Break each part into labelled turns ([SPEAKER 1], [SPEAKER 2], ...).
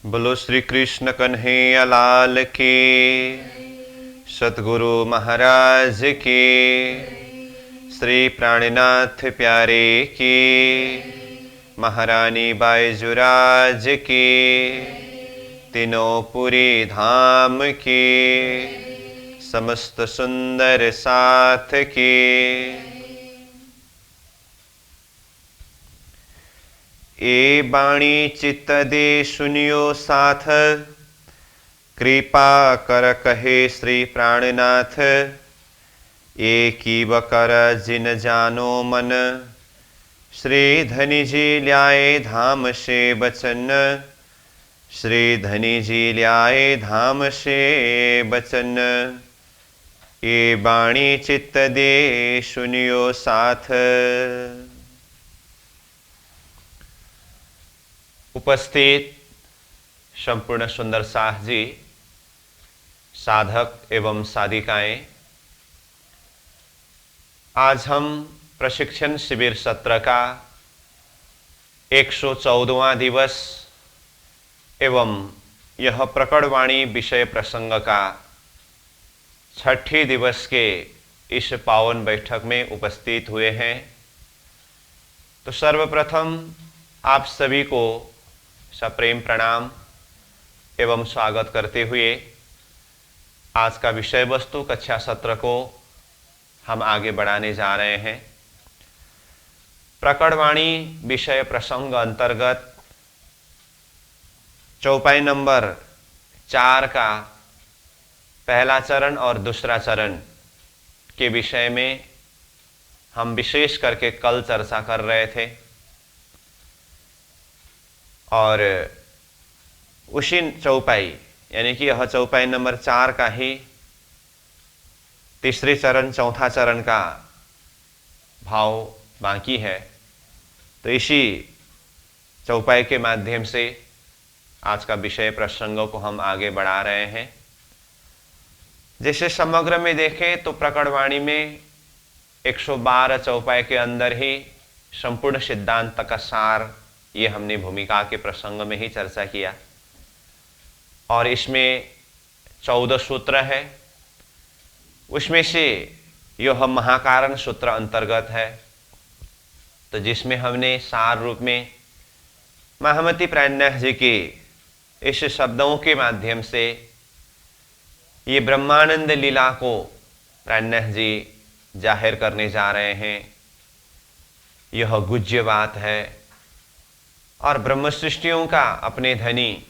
[SPEAKER 1] बोलो श्री कृष्ण कन्हैया लाल की, सतगुरु महाराज की, श्री प्राणनाथ प्यारे की, महारानी बाईजुराज की, तीनों पुरी धाम की, समस्त सुंदर साथ की। ए बाणी चित्त दे सुनियो साथ, कृपा कर कहे श्री प्राणनाथ। एकी बकर जिन जानो मन, श्री धनी जी ल्याए धाम से बचन। श्री धनी जी ल्याए धाम से बचन। ए बाणी चित्त दे सुनियो साथ। उपस्थित संपूर्ण सुंदर साथ जी, साधक एवं साधिकाएं, आज हम प्रशिक्षण शिविर सत्र का 114वां दिवस एवं यह प्रकटवाणी विषय प्रसंग का 6ठे दिवस के इस पावन बैठक में उपस्थित हुए हैं। तो सर्वप्रथम आप सभी को सप्रेम प्रणाम एवं स्वागत करते हुए आज का विषय वस्तु कक्षा सत्र को हम आगे बढ़ाने जा रहे हैं। प्रकटवाणी विषय प्रसंग अंतर्गत चौपाई नंबर 4 का पहला चरण और दूसरा चरण के विषय में हम विशेष करके कल चर्चा कर रहे थे और उसी चौपाई यानी कि यह चौपाई नंबर 4 का ही तीसरे चरण चौथा चरण का भाव बाकी है। तो इसी चौपाई के माध्यम से आज का विषय प्रसंगों को हम आगे बढ़ा रहे हैं। जैसे समग्र में देखें तो प्रकटवाणी में 112 चौपाई के अंदर ही संपूर्ण सिद्धांत का सार, ये हमने भूमिका के प्रसंग में ही चर्चा किया और इसमें 14 सूत्र है। उसमें से यह महाकारण सूत्र अंतर्गत है, तो जिसमें हमने सार रूप में महामती प्राणनाथ जी के इस शब्दों के माध्यम से ये ब्रह्मानंद लीला को प्राणनाथ जी जाहिर करने जा रहे हैं। यह गुज्य बात है और ब्रह्म सृष्टियों का अपने धनी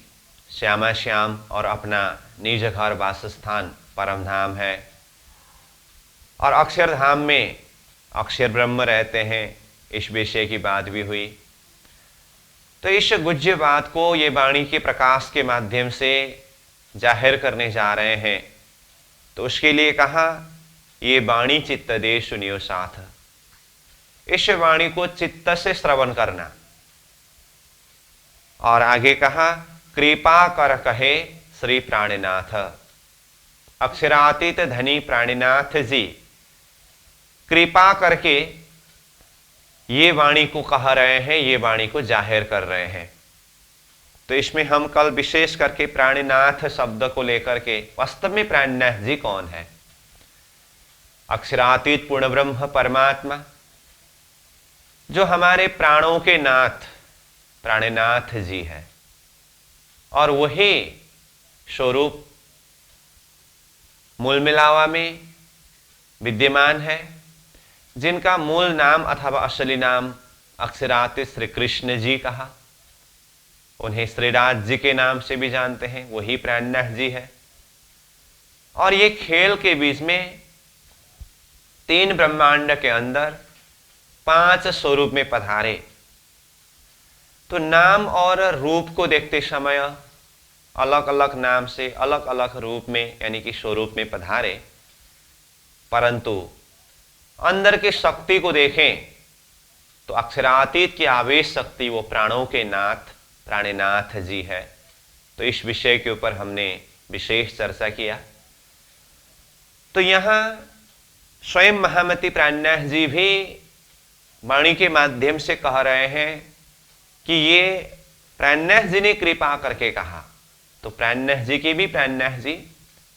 [SPEAKER 1] श्यामा श्याम और अपना निज घर वासस्थान परम धाम है और अक्षरधाम में अक्षर ब्रह्म रहते हैं। इस विषय की बात भी हुई। तो इस गुज्य बात को ये वाणी के प्रकाश के माध्यम से जाहिर करने जा रहे हैं। तो उसके लिए कहा, ये वाणी चित्त दे सुनियो साथ। इस वाणी को चित्त से श्रवण करना और आगे कहा, कृपा कर कहे श्री प्राणनाथ। अक्षरातीत धनी प्राणनाथ जी कृपा करके ये वाणी को कह रहे हैं, ये वाणी को जाहिर कर रहे हैं। तो इसमें हम कल विशेष करके प्राणनाथ शब्द को लेकर के वास्तव में प्राणनाथ जी कौन है, अक्षरातीत पूर्ण ब्रह्म परमात्मा जो हमारे प्राणों के नाथ प्राणनाथ जी है और वही स्वरूप मूल मिलावा में विद्यमान है, जिनका मूल नाम अथवा असली नाम अक्षरातीत श्री कृष्ण जी कहा। उन्हें श्रीराज जी के नाम से भी जानते हैं, वही प्राणनाथ जी है। और ये खेल के बीच में 3 ब्रह्मांड के अंदर 5 स्वरूप में पधारे। तो नाम और रूप को देखते समय अलग अलग नाम से अलग अलग रूप में यानी कि स्वरूप में पधारे, परंतु अंदर की शक्ति को देखें तो अक्षरातीत की आवेश शक्ति वो प्राणों के नाथ प्राणनाथ जी है। तो इस विषय के ऊपर हमने विशेष चर्चा किया। तो यहाँ स्वयं महामती प्राणनाथ जी भी वाणी के माध्यम से कह रहे हैं कि ये प्राणनाथ जी ने कृपा करके कहा, तो प्राणनाथ जी की भी प्राणनाथ जी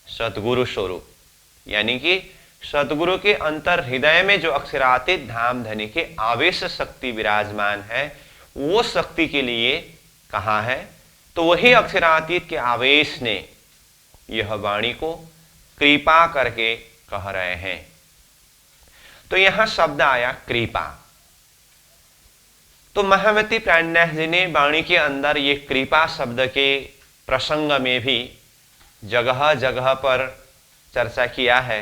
[SPEAKER 1] सतगुरु स्वरूप, यानी कि सतगुरु के अंतर हृदय में जो अक्षरातीत धाम धनी के आवेश शक्ति विराजमान है, वो शक्ति के लिए कहा है। तो वही अक्षरातीत के आवेश ने यह वाणी को कृपा करके कह रहे हैं। तो यहां शब्द आया कृपा। तो महामती प्राणनाथ जी ने वाणी के अंदर ये कृपा शब्द के प्रसंग में भी जगह जगह पर चर्चा किया है।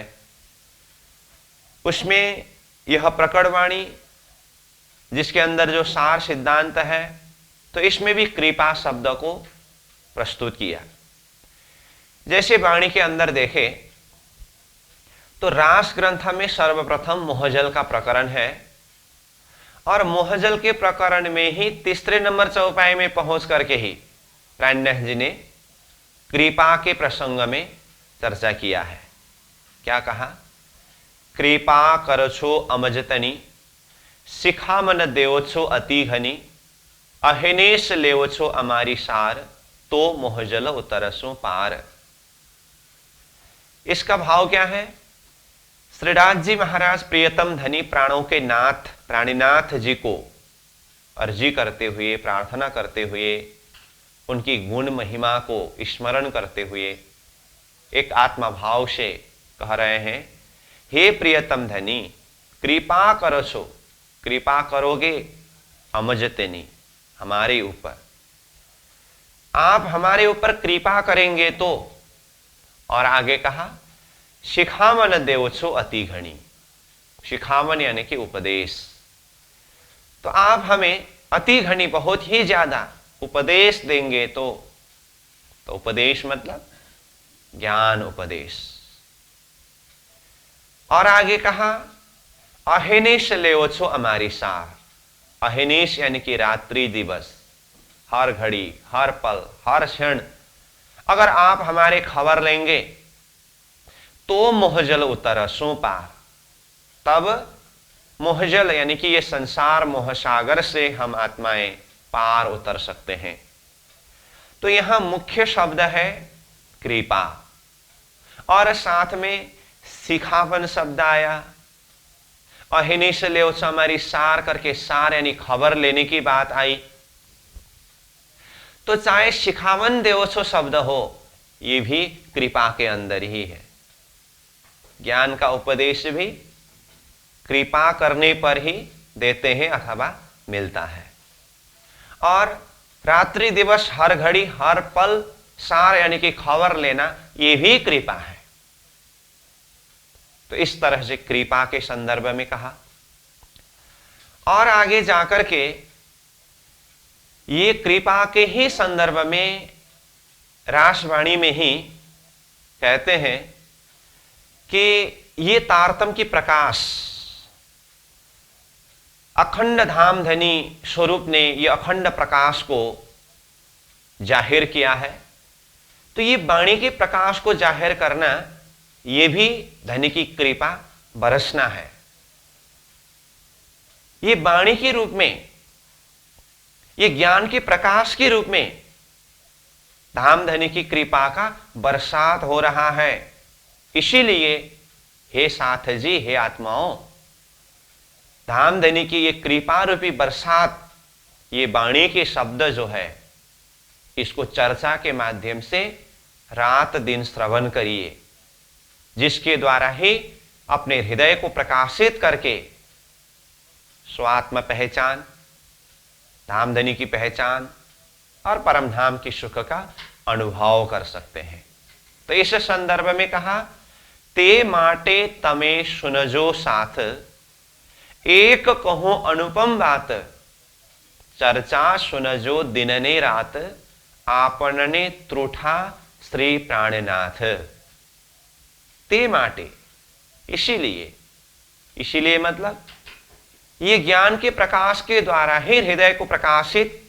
[SPEAKER 1] उसमें यह प्रकट वाणी जिसके अंदर जो सार सिद्धांत है, तो इसमें भी कृपा शब्द को प्रस्तुत किया। जैसे वाणी के अंदर देखें तो रास ग्रंथ में सर्वप्रथम मोहजल का प्रकरण है, और मोहजल के प्रकरण में ही तीसरे नंबर चौपाई में पहुंच करके ही प्राणनाथ जी ने कृपा के प्रसंग में चर्चा किया है। क्या कहा? कृपा करछो अमजतनी, सिखा मन देवछो अति घनी, अहिनेश लेवछो अमारी सार, तो मोहजल उतरसो पार। इसका भाव क्या है? श्रीनाथ जी महाराज प्रियतम धनी प्राणों के नाथ प्राणीनाथ जी को अर्जी करते हुए, प्रार्थना करते हुए, उनकी गुण महिमा को स्मरण करते हुए एक आत्मा भाव से कह रहे हैं, हे प्रियतम धनी, कृपा करो छो, कृपा करोगे अमजतनी, हमारे ऊपर, आप हमारे ऊपर कृपा करेंगे तो। और आगे कहा, शिखामन देवछो अति घनी, शिखामन यानी कि उपदेश, तो आप हमें अति घनी बहुत ही ज्यादा उपदेश देंगे तो उपदेश मतलब ज्ञान उपदेश। और आगे कहा, अहिनेश लेवछो हमारी सार, अहिनेश यानी कि रात्रि दिवस, हर घड़ी, हर पल, हर क्षण अगर आप हमारे खबर लेंगे तो मोहजल उतरसो पार, तब मोहजल यानी कि ये संसार मोहसागर से हम आत्माएं पार उतर सकते हैं। तो यहां मुख्य शब्द है कृपा, और साथ में सिखावन शब्द आया। अहिनेश लेवछ हमारी सार करके, सार यानी खबर लेने की बात आई। तो चाहे शिखावन देवछो शब्द हो, ये भी कृपा के अंदर ही है। ज्ञान का उपदेश भी कृपा करने पर ही देते हैं अथवा मिलता है। और रात्रि दिवस, हर घड़ी, हर पल, सार यानी कि खबर लेना, ये भी कृपा है। तो इस तरह से कृपा के संदर्भ में कहा। और आगे जाकर के ये कृपा के ही संदर्भ में रासवाणी में ही कहते हैं कि ये तारतम की प्रकाश अखंड धाम धनी स्वरूप ने ये अखंड प्रकाश को जाहिर किया है। तो ये वाणी के प्रकाश को जाहिर करना, ये भी धनी की कृपा बरसना है। ये वाणी के रूप में, ये ज्ञान के प्रकाश के रूप में धाम धनी की कृपा का बरसात हो रहा है। इसीलिए हे साथ जी, हे आत्माओं, धाम धनी की ये कृपा रूपी बरसात, ये वाणी के शब्द जो है, इसको चर्चा के माध्यम से रात दिन श्रवण करिए, जिसके द्वारा ही अपने हृदय को प्रकाशित करके स्वात्म पहचान, धामधनी की पहचान और परम धाम की सुख का अनुभव कर सकते हैं। तो इस संदर्भ में कहा, ते माटे तमे सुनजो साथ, एक कहो अनुपम बात, चर्चा सुनजो दिन ने रात, आपने त्रुठा श्री प्राणनाथ। ते माटे, इसीलिए मतलब ये ज्ञान के प्रकाश के द्वारा ही हृदय को प्रकाशित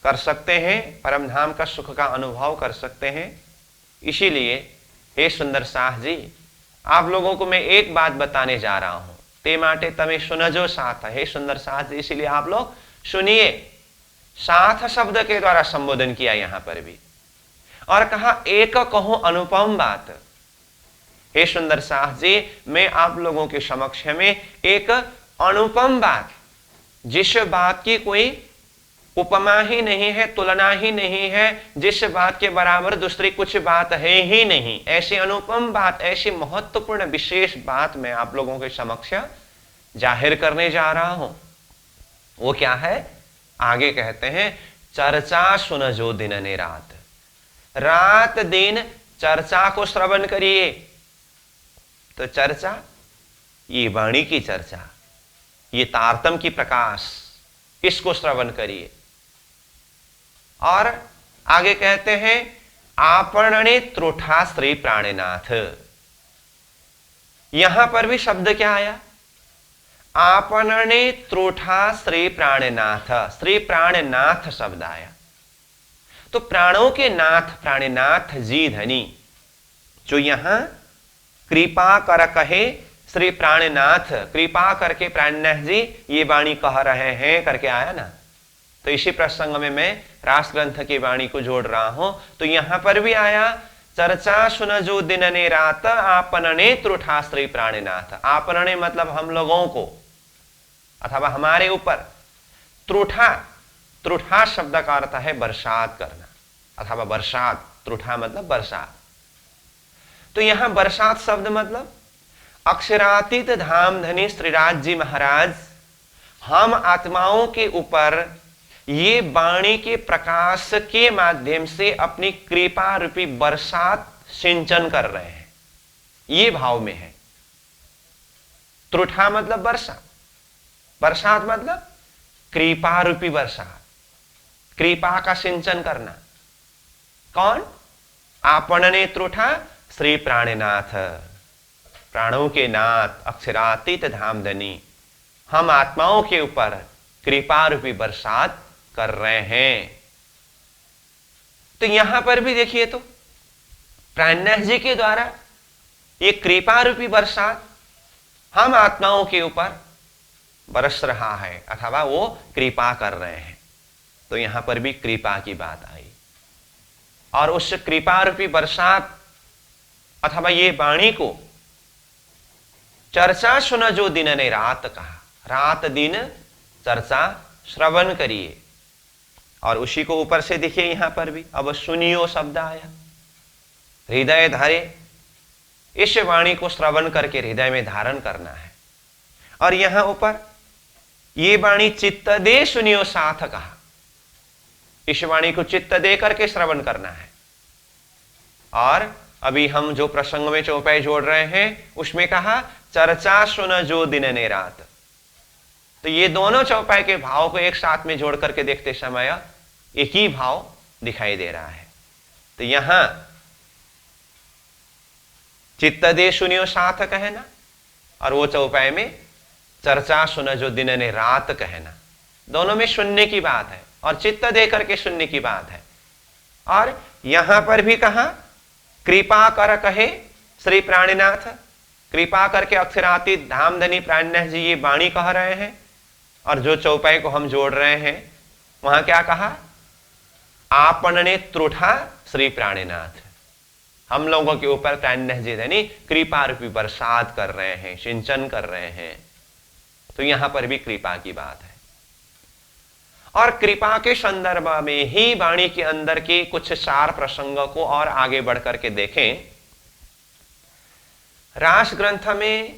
[SPEAKER 1] कर सकते हैं, परम धाम का सुख का अनुभव कर सकते हैं। इसीलिए हे सुंदर साह जी, आप लोगों को मैं एक बात बताने जा रहा हूं, ते माटे तमे सुनजो साथ। हे सुंदर साह जी, इसीलिए आप लोग सुनिए, साथ शब्द के द्वारा संबोधन किया यहां पर भी, और कहा एक कहो अनुपम बात। हे सुंदर सास जी, मैं आप लोगों के समक्ष में एक अनुपम बात, जिस बात की कोई उपमा ही नहीं है, तुलना ही नहीं है, जिस बात के बराबर दूसरी कुछ बात है ही नहीं, ऐसी अनुपम बात, ऐसी महत्वपूर्ण विशेष बात मैं आप लोगों के समक्ष जाहिर करने जा रहा हूं। वो क्या है? आगे कहते हैं, चर्चा सुन जो दिन ने रात। रात दिन चर्चा को श्रवण करिए। तो चर्चा, ये वाणी की चर्चा, ये तारतम की प्रकाश, इसको श्रवण करिए। और आगे कहते हैं, आपने त्रुठा श्री प्राणनाथ। यहां पर भी शब्द क्या आया? आपने त्रुठा श्री प्राणनाथ, श्री प्राणनाथ शब्द आया। तो प्राणों के नाथ प्राणनाथ जी धनी, जो यहां कृपा कर कहे श्री प्राणनाथ, कृपा करके प्राणनाथ जी ये वाणी कह रहे हैं करके आया ना। तो इसी प्रसंग में मैं रास ग्रंथ की वाणी को जोड़ रहा हूं। तो यहां पर भी आया, चर्चा सुन जो दिन ने रात, आपने त्रुठा श्री प्राणनाथ। आपने मतलब हम लोगों को अथवा हमारे ऊपर, त्रुठा, त्रुठा शब्द का अर्थ है बरसात करना अथवा बरसात, त्रुठा मतलब बरसात। तो यहां बरसात शब्द मतलब अक्षरातीत धाम धनी श्रीराज जी महाराज हम आत्माओं के ऊपर ये वाणी के प्रकाश के माध्यम से अपनी कृपा रूपी बरसात सिंचन कर रहे हैं, ये भाव में है। त्रुठा मतलब बरसात, बरसात मतलब कृपा रूपी बरसात, कृपा का सिंचन करना। कौन? आपने त्रुठा श्री प्राणनाथ, प्राणों के नाथ अक्षरातीत धामधनी हम आत्माओं के ऊपर कृपा रूपी बरसात कर रहे हैं। तो यहां पर भी देखिए, तो प्राणनाथ जी के द्वारा ये कृपा रूपी बरसात हम आत्माओं के ऊपर बरस रहा है अथवा वो कृपा कर रहे हैं। तो यहां पर भी कृपा की बात आई, और उस कृपा रूपी बरसात अथवा ये वाणी को चर्चा सुन जो दिन ने रात कहा, रात दिन चर्चा श्रवण करिए। और उसी को ऊपर से देखिए यहां पर भी अब सुनियो शब्द आया, हृदय धरे, इस वाणी को श्रवण करके हृदय में धारण करना है। और यहां ऊपर ये वाणी चित्त दे सुनियो साथ कहा, इस वाणी को चित्त दे करके श्रवण करना है। और अभी हम जो प्रसंग में चौपाई जोड़ रहे हैं उसमें कहा, चर्चा सुन जो दिन ने रात। तो ये दोनों चौपाई के भाव को एक साथ में जोड़ करके देखते समय एक ही भाव दिखाई दे रहा है। तो यहां चित्त दे सुनियो साथ कहना, और वो चौपाई में चर्चा सुन जो दिन ने रात कहना। दोनों में सुनने की बात है और चित्त दे करके सुनने की बात है। और यहां पर भी कहा, कृपा कर कहे श्री प्राणनाथ, कृपा करके अक्षरातीत धामधनी प्राणनाथ जी ये वाणी कह रहे हैं। और जो चौपाई को हम जोड़ रहे हैं वहां क्या कहा, आपने त्रुठा श्री प्राणनाथ, हम लोगों के ऊपर प्राणनाथ जी धनी कृपा रूपी बरसात कर रहे हैं, सिंचन कर रहे हैं। तो यहां पर भी कृपा की बात है। और कृपा के संदर्भ में ही वाणी के अंदर के कुछ सार प्रसंगों को और आगे बढ़कर के देखें। रास ग्रंथ में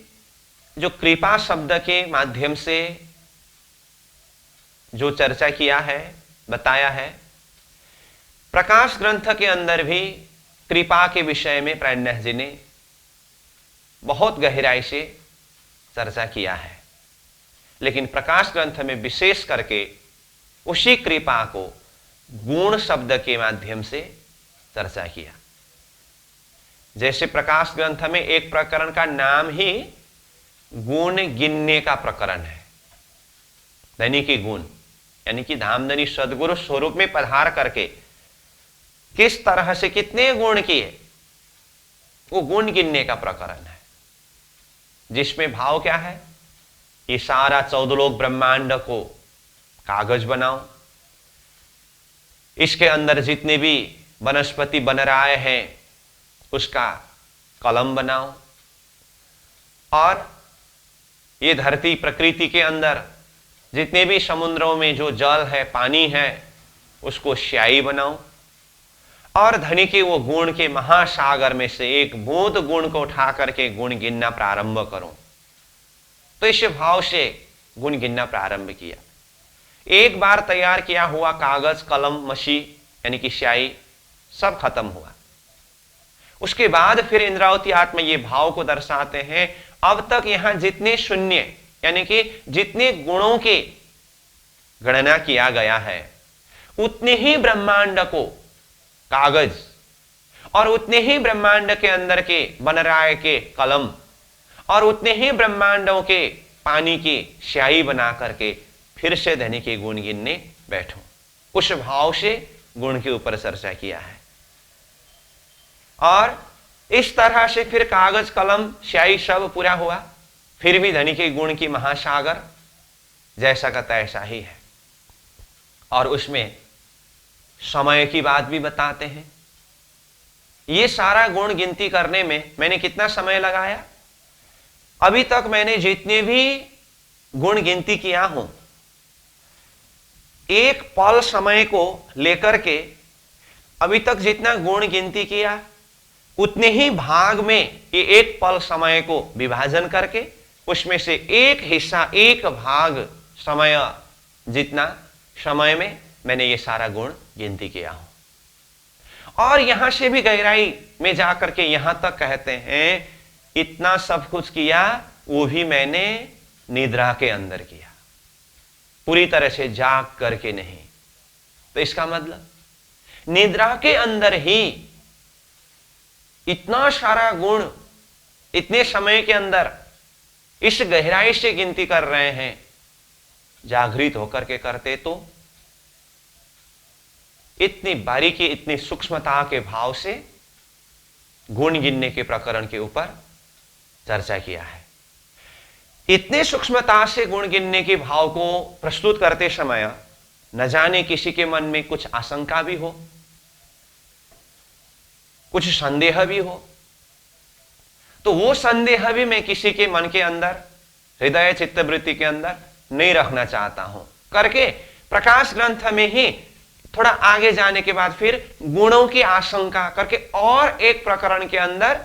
[SPEAKER 1] जो कृपा शब्द के माध्यम से जो चर्चा किया है, बताया है, प्रकाश ग्रंथ के अंदर भी कृपा के विषय में प्राणनाथ जी ने बहुत गहराई से चर्चा किया है। लेकिन प्रकाश ग्रंथ में विशेष करके उसी कृपा को गुण शब्द के माध्यम से चर्चा किया। जैसे प्रकाश ग्रंथ में एक प्रकरण का नाम ही गुण गिनने का प्रकरण है, धनी के गुण, यानी कि धामधनी सदगुरु स्वरूप में पधार करके किस तरह से कितने गुण किए, वो गुण गिनने का प्रकरण है। जिसमें भाव क्या है, ये सारा 14 लोक ब्रह्मांड को कागज बनाओ, इसके अंदर जितने भी वनस्पति बन रहे हैं उसका कलम बनाओ, और ये धरती प्रकृति के अंदर जितने भी समुद्रों में जो जल है, पानी है, उसको स्याही बनाओ, और धनी के वो गुण के महासागर में से एक बूंद गुण को उठा करके गुण गिनना प्रारंभ करो। तो इस भाव से गुण गिनना प्रारंभ किया। एक बार तैयार किया हुआ कागज, कलम, मशी यानी कि स्याही सब खत्म हुआ। उसके बाद फिर इंद्रावती आत्मा ये भाव को दर्शाते हैं, अब तक यहां जितने शून्य यानी कि जितने गुणों के गणना किया गया है उतने ही ब्रह्मांड को कागज और उतने ही ब्रह्मांड के अंदर के बनराय के कलम और उतने ही ब्रह्मांडों के पानी की स्याही बना करके फिर से धनी के गुण गिनने बैठो। उस भाव से गुण के ऊपर चर्चा किया है। और इस तरह से फिर कागज, कलम, स्याही सब पूरा हुआ, फिर भी धनी के गुण की महासागर जैसा का तैसा ही है। और उसमें समय की बात भी बताते हैं। ये सारा गुण गिनती करने में मैंने कितना समय लगाया? अभी तक मैंने जितने भी गुण गिनती किया हूं, एक पल समय को लेकर के अभी तक जितना गुण गिनती किया उतने ही भाग में ये एक पल समय को विभाजन करके उसमें से एक हिस्सा, एक भाग समय, जितना समय में मैंने ये सारा गुण गिनती किया हूं। और यहां से भी गहराई में जाकर के यहां तक कहते हैं इतना सब कुछ किया वो भी मैंने निद्रा के अंदर किया, पूरी तरह से जाग करके नहीं। तो इसका मतलब निद्रा के अंदर ही इतना सारा गुण इतने समय के अंदर इस गहराई से गिनती कर रहे हैं। जागृत होकर के करते तो इतनी बारीकी, इतनी सूक्ष्मता के भाव से गुण गिनने के प्रकरण के ऊपर चर्चा किया है। इतने सूक्ष्मता से गुण गिनने के भाव को प्रस्तुत करते समय न जाने किसी के मन में कुछ आशंका भी हो, कुछ संदेह भी हो, तो वो संदेह भी मैं किसी के मन के अंदर, हृदय चित्तवृत्ति के अंदर नहीं रखना चाहता हूं करके प्रकाश ग्रंथ में ही थोड़ा आगे जाने के बाद फिर गुणों की आशंका करके और एक प्रकरण के अंदर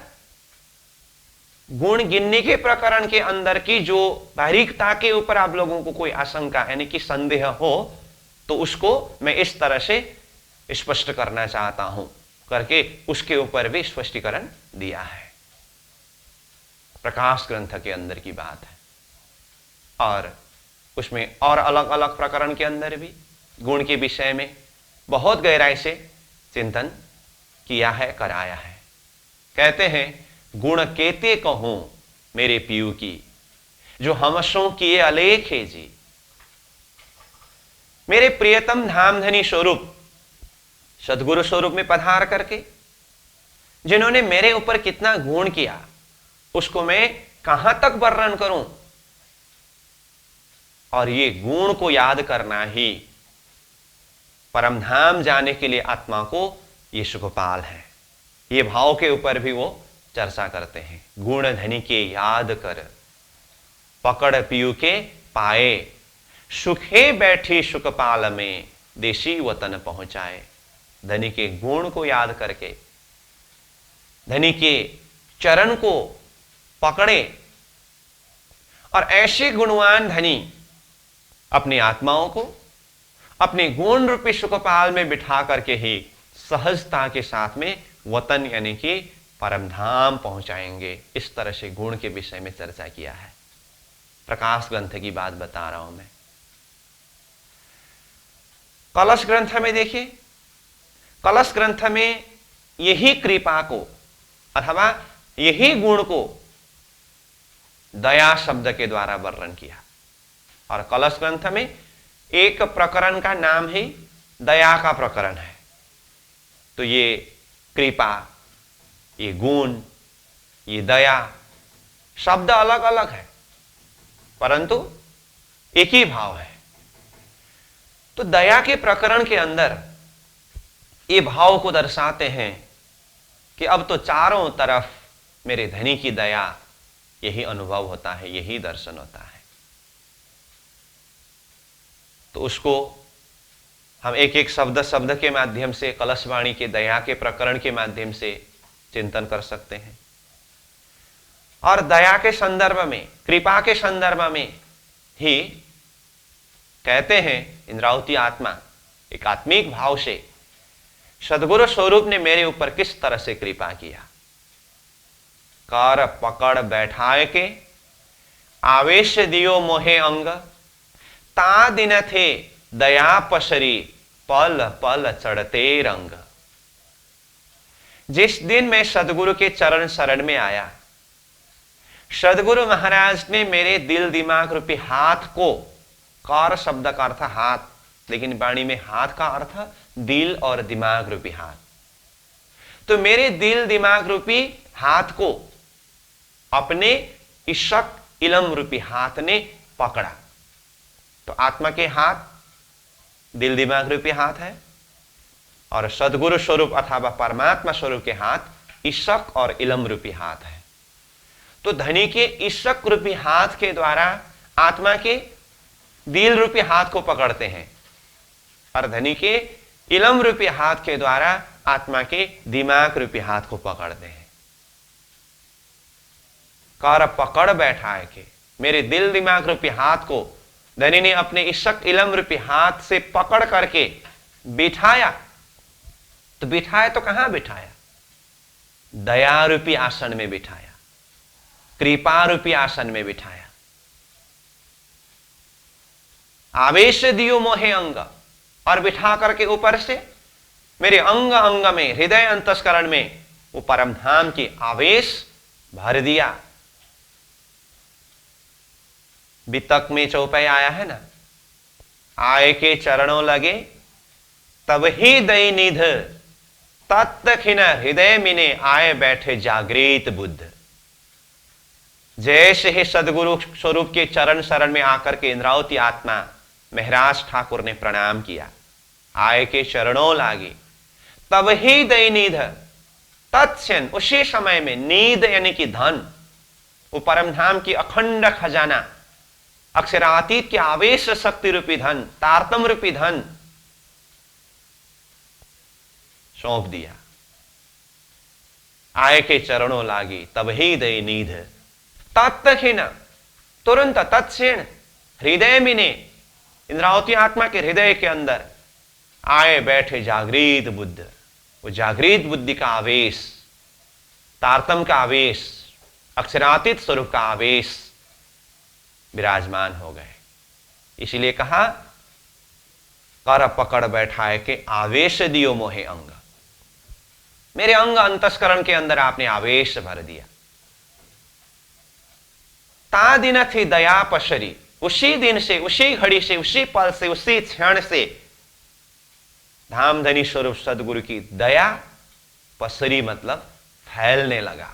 [SPEAKER 1] गुण गिनने के प्रकरण के अंदर की जो बारीकता के ऊपर आप लोगों को कोई आशंका यानी कि संदेह हो तो उसको मैं इस तरह से स्पष्ट करना चाहता हूं करके उसके ऊपर भी स्पष्टीकरण दिया है। प्रकाश ग्रंथ के अंदर की बात है। और उसमें और अलग अलग प्रकरण के अंदर भी गुण के विषय में बहुत गहराई से चिंतन किया है, कराया है। कहते हैं गुण केते कहूं मेरे पियू की, जो हमसों किए अलेख है जी। मेरे प्रियतम धामधनी स्वरूप सदगुरु स्वरूप में पधार करके जिन्होंने मेरे ऊपर कितना गुण किया उसको मैं कहां तक वर्णन करूं। और ये गुण को याद करना ही परमधाम जाने के लिए आत्मा को ये सुखपाल है। ये भाव के ऊपर भी वो चर्चा करते हैं। गुण धनी के याद कर, पकड़ पियू के पाए, सुखे बैठी सुखपाल में, देशी वतन पहुंचाए। धनी के गुण को याद करके धनी के चरण को पकड़े और ऐसे गुणवान धनी अपनी आत्माओं को अपने गुण रूपी सुखपाल में बिठा करके ही सहजता के साथ में वतन यानी कि परमधाम पहुंचाएंगे। इस तरह से गुण के विषय में चर्चा किया है। प्रकाश ग्रंथ की बात बता रहा हूं मैं। कलश ग्रंथ में देखिए, कलश ग्रंथ में यही कृपा को अथवा यही गुण को दया शब्द के द्वारा वर्णन किया। और कलश ग्रंथ में एक प्रकरण का नाम ही दया का प्रकरण है। तो ये कृपा, ये गुण, ये दया शब्द अलग अलग है परंतु एक ही भाव है। तो दया के प्रकरण के अंदर ये भाव को दर्शाते हैं कि अब तो चारों तरफ मेरे धनी की दया, यही अनुभव होता है, यही दर्शन होता है। तो उसको हम एक एक शब्द शब्द के माध्यम से, कलशवाणी के दया के प्रकरण के माध्यम से चिंतन कर सकते हैं। और दया के संदर्भ में, कृपा के संदर्भ में ही कहते हैं इंद्रावती आत्मा एक आत्मिक भाव से सदगुरु स्वरूप ने मेरे ऊपर किस तरह से कृपा किया। कर पकड़ बैठाए के आवेश दियो मोहे अंग, ता दिन थे दया पसरी पल पल चढ़ते रंग। जिस दिन मैं सदगुरु के चरण शरण में आया, सदगुरु महाराज ने मेरे दिल दिमाग रूपी हाथ को, कर शब्द का अर्थ हाथ, लेकिन वाणी में हाथ का अर्थ दिल और दिमाग रूपी हाथ, तो मेरे दिल दिमाग रूपी हाथ को अपने इशक इलम रूपी हाथ ने पकड़ा। तो आत्मा के हाथ दिल दिमाग रूपी हाथ है, और सदगुरु स्वरूप अथवा परमात्मा स्वरूप के हाथ इशक और इलम रूपी हाथ है। तो धनी के इशक रूपी हाथ के द्वारा आत्मा के दिल रूपी हाथ को पकड़ते हैं, और धनी के इलम रूपी हाथ के द्वारा आत्मा के दिमाग रूपी हाथ को पकड़ते हैं। कर पकड़ बैठाए के मेरे दिल दिमाग रूपी हाथ को धनी ने अपने इशक इलम रूपी हाथ से पकड़ करके बिठाया। तो बिठाया तो कहां बिठाया? दया रूपी आसन में बिठाया, कृपा रूपी आसन में बिठाया। आवेश दियो मोहे अंग, और बिठा करके ऊपर से मेरे अंग अंग में, हृदय अंतस्करण में वो परम धाम की आवेश भर दिया। वितक में चौपाई आया है ना, आए के चरणों लगे तब ही दई निध, तत्खिन हृदय मिने आए बैठे जागृत बुद्ध। जैसे ही सदगुरु स्वरूप के चरण शरण में आकर के इंद्रावती आत्मा महराज ठाकुर ने प्रणाम किया, आए के चरणों लागे तब ही दई निध, तत्क्षण उसी समय में, नींद यानी कि धन, वो परम धाम की अखंड खजाना, अक्षरातीत के आवेश शक्ति रूपी धन, तारतम रूपी धन सौंप दिया। आय के चरणों लागी तब ही दई नीध, तत्क्षण तुरंत, तत्क्षण हृदय में ने, इंद्रावती आत्मा के हृदय के अंदर आए बैठे जागृत बुद्ध। वो जागृत बुद्धि का आवेश, तारतम का आवेश, अक्षरातीत स्वरूप का आवेश विराजमान हो गए। इसीलिए कहा कर पकड़ बैठाए के आवेश दियो मोहे अंग, मेरे अंग अंतस्करण के अंदर आपने आवेश भर दिया। ता दिन थी दया पसरी, उसी दिन से, उसी घड़ी से, उसी पल से, उसी क्षण से धामधनी स्वरूप सदगुरु की दया पसरी मतलब फैलने लगा।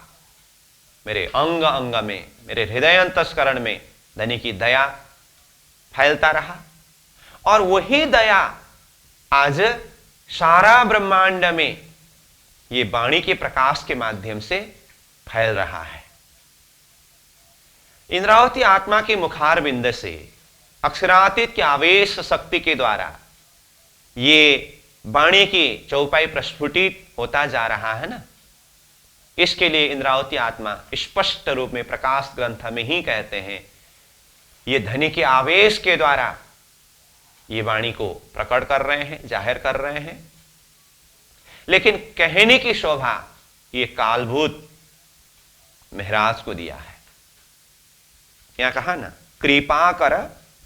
[SPEAKER 1] मेरे अंग अंग में, मेरे हृदय अंतस्करण में धनी की दया फैलता रहा, और वही दया आज सारा ब्रह्मांड में ये वाणी के प्रकाश के माध्यम से फैल रहा है। इंद्रावती आत्मा के मुखार बिंद से अक्षरातीत के आवेश शक्ति के द्वारा ये वाणी की चौपाई प्रस्फुटित होता जा रहा है ना। इसके लिए इंद्रावती आत्मा स्पष्ट रूप में प्रकाश ग्रंथ में ही कहते हैं, ये धनी के आवेश के द्वारा ये वाणी को प्रकट कर रहे हैं, जाहिर कर रहे हैं। लेकिन कहने की शोभा ये कालभूत महराज को दिया है। यहां कहा ना, कृपा कर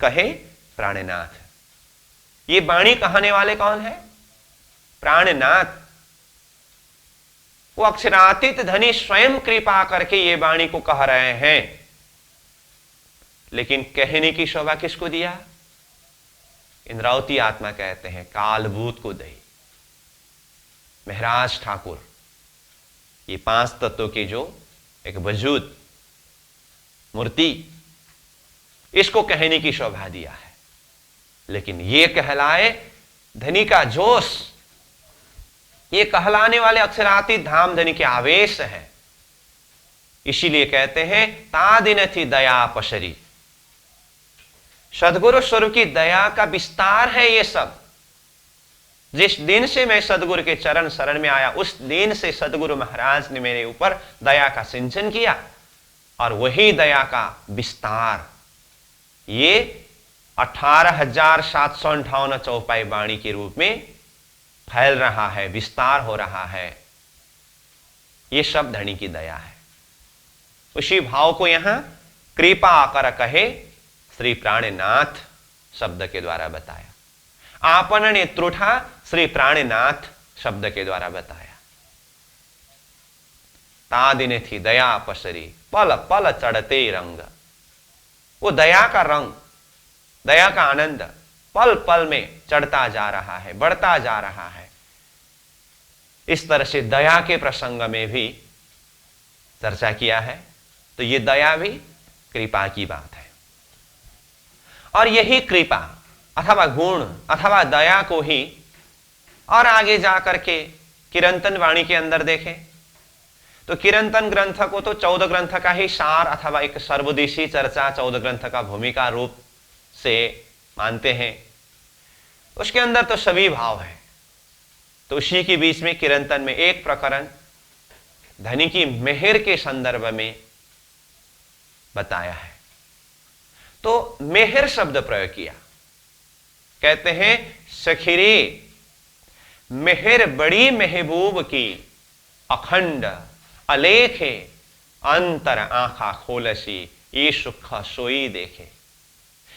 [SPEAKER 1] कहे प्राणनाथ। ये वाणी कहने वाले कौन है? प्राणनाथ। वो अक्षरातीत धनी स्वयं कृपा करके ये वाणी को कह रहे हैं। लेकिन कहने की शोभा किसको दिया? इंद्रावती आत्मा कहते हैं कालभूत को दई, महराज ठाकुर। ये पांच तत्वों की जो एक वजूद मूर्ति, इसको कहने की शोभा दिया है। लेकिन ये कहलाए धनी का जोश, ये कहलाने वाले अक्षरातीत धाम धनी के आवेश है। इसीलिए कहते हैं तादिन थी दया पशरी। सदगुरु स्वरूप की दया का विस्तार है ये सब। जिस दिन से मैं सदगुरु के चरण शरण में आया, उस दिन से सदगुरु महाराज ने मेरे ऊपर दया का सिंचन किया, और वही दया का विस्तार ये 18,758 चौपाई वाणी के रूप में फैल रहा है, विस्तार हो रहा है। ये सब धनी की दया है। उसी भाव को यहां कृपा आकर कहे श्री प्राणनाथ शब्द के द्वारा बताया। आपन ने त्रुठा श्री प्राणनाथ शब्द के द्वारा बताया। तादिने थी दया पसरी, पल पल चढ़ते रंग। वो दया का रंग, दया का आनंद पल पल में चढ़ता जा रहा है, बढ़ता जा रहा है। इस तरह से दया के प्रसंग में भी चर्चा किया है। तो ये दया भी कृपा की बात है, और यही कृपा अथवा गुण अथवा दया को ही और आगे जाकर के किरंतन वाणी के अंदर देखें तो किरंतन ग्रंथ को तो 14 ग्रंथ का ही सार अथवा एक सर्वदेशी चर्चा 14 ग्रंथ का भूमिका रूप से मानते हैं। उसके अंदर तो सभी भाव है। तो उसी के बीच में किरंतन में एक प्रकरण धनी की मेहर के संदर्भ में बताया है। तो मेहर शब्द प्रयोग किया। कहते हैं सखीरी मेहर बड़ी महबूब की, अखंड अलेखे अंतर आंखा खोलसी, ये सुख सोई देखे।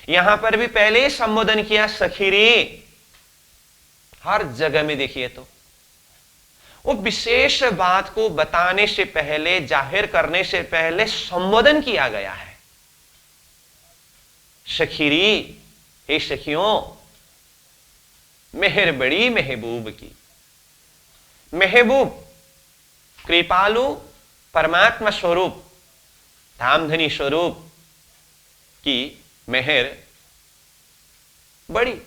[SPEAKER 1] यहां पर भी पहले संबोधन किया सखीरी। हर जगह में देखिए तो वो विशेष बात को बताने से पहले, जाहिर करने से पहले संबोधन किया गया है। सखीरी, हे सखियों, मेहर बड़ी महबूब की। महबूब कृपालु परमात्मा स्वरूप, धामधनी स्वरूप की मेहर बड़ी,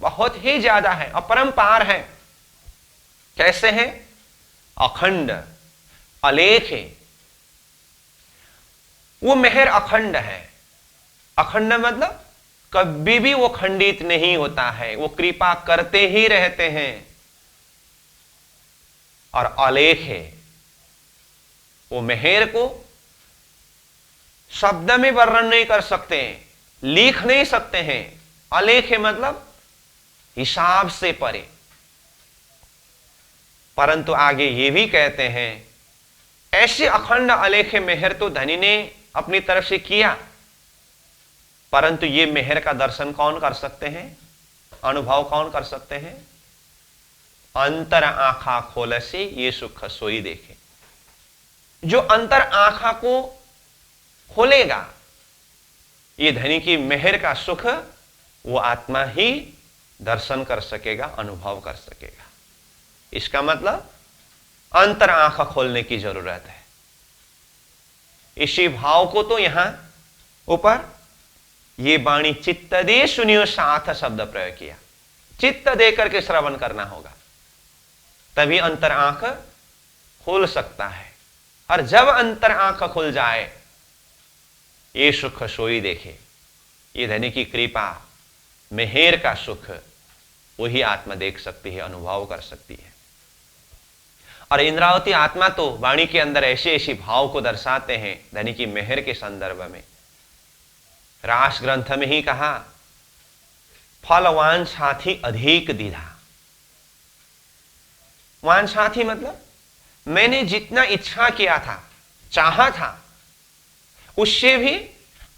[SPEAKER 1] बहुत ही ज्यादा है, अपरंपार है। कैसे है? अखंड अलेख है। वो मेहर अखंड है। अखंड मतलब कभी भी वो खंडित नहीं होता है, वो कृपा करते ही रहते हैं। और अलेख है, वो मेहर को शब्द में वर्णन नहीं कर सकते, लिख नहीं सकते हैं। अलेख है मतलब हिसाब से परे। परंतु आगे ये भी कहते हैं ऐसे अखंड अलेख मेहर तो धनी ने अपनी तरफ से किया, परंतु ये मेहर का दर्शन कौन कर सकते हैं, अनुभव कौन कर सकते हैं? अंतर आंखा खोल से ये सुख सोई देखे। जो अंतर आंखा को खोलेगा, ये धनी की मेहर का सुख वो आत्मा ही दर्शन कर सकेगा, अनुभव कर सकेगा। इसका मतलब अंतर आंखा खोलने की जरूरत है। इसी भाव को तो यहां ऊपर ये वाणी चित्त दे सुनियो साथ शब्द प्रयोग किया। चित्त दे करके श्रवण करना होगा, तभी अंतर आंख खोल सकता है। और जब अंतर आंख खुल जाए, ये सुख सोई देखे। ये धनी की कृपा, मेहर का सुख वही आत्मा देख सकती है, अनुभव कर सकती है। और इंद्रावती आत्मा तो वाणी के अंदर ऐसे ऐसे भाव को दर्शाते हैं धनी की मेहर के संदर्भ में। रास ग्रंथ में ही कहा, फलवान साथी अधिक दीधा। वान साथी मतलब मैंने जितना इच्छा किया था, चाहा था, उससे भी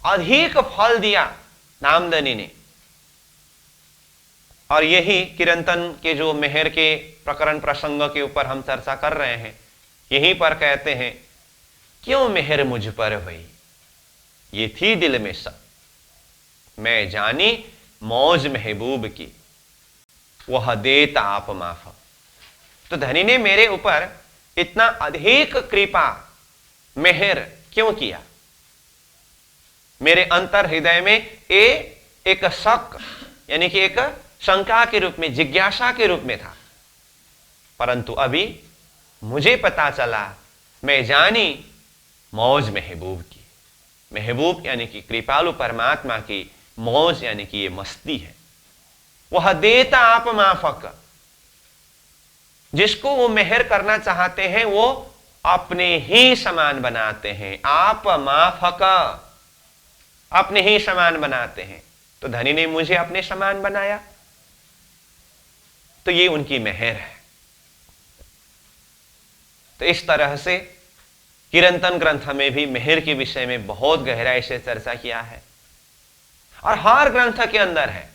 [SPEAKER 1] अधिक फल दिया नामदनी ने। और यही किरंतन के जो मेहर के प्रकरण प्रसंग के ऊपर हम चर्चा कर रहे हैं, यहीं पर कहते हैं क्यों मेहर मुझ पर हुई, ये थी दिल में सब, मैं जानी मौज महबूब की, वह देता आप माफ। तो धनी ने मेरे ऊपर इतना अधिक कृपा मेहर क्यों किया? मेरे अंतर हृदय में एक शक यानी कि एक शंका के रूप में, जिज्ञासा के रूप में था। परंतु अभी मुझे पता चला, मैं जानी मौज महबूब की। महबूब यानी कि कृपालु परमात्मा की, मौज यानी कि ये मस्ती है। वह देता आप माफक, जिसको वो मेहर करना चाहते हैं वो अपने ही समान बनाते हैं। आप माफक, अपने ही समान बनाते हैं। तो धनी ने मुझे अपने समान बनाया, तो ये उनकी मेहर है। तो इस तरह से कीर्तन ग्रंथ में भी मेहर के विषय में बहुत गहराई से चर्चा किया है, और हर ग्रंथ के अंदर है।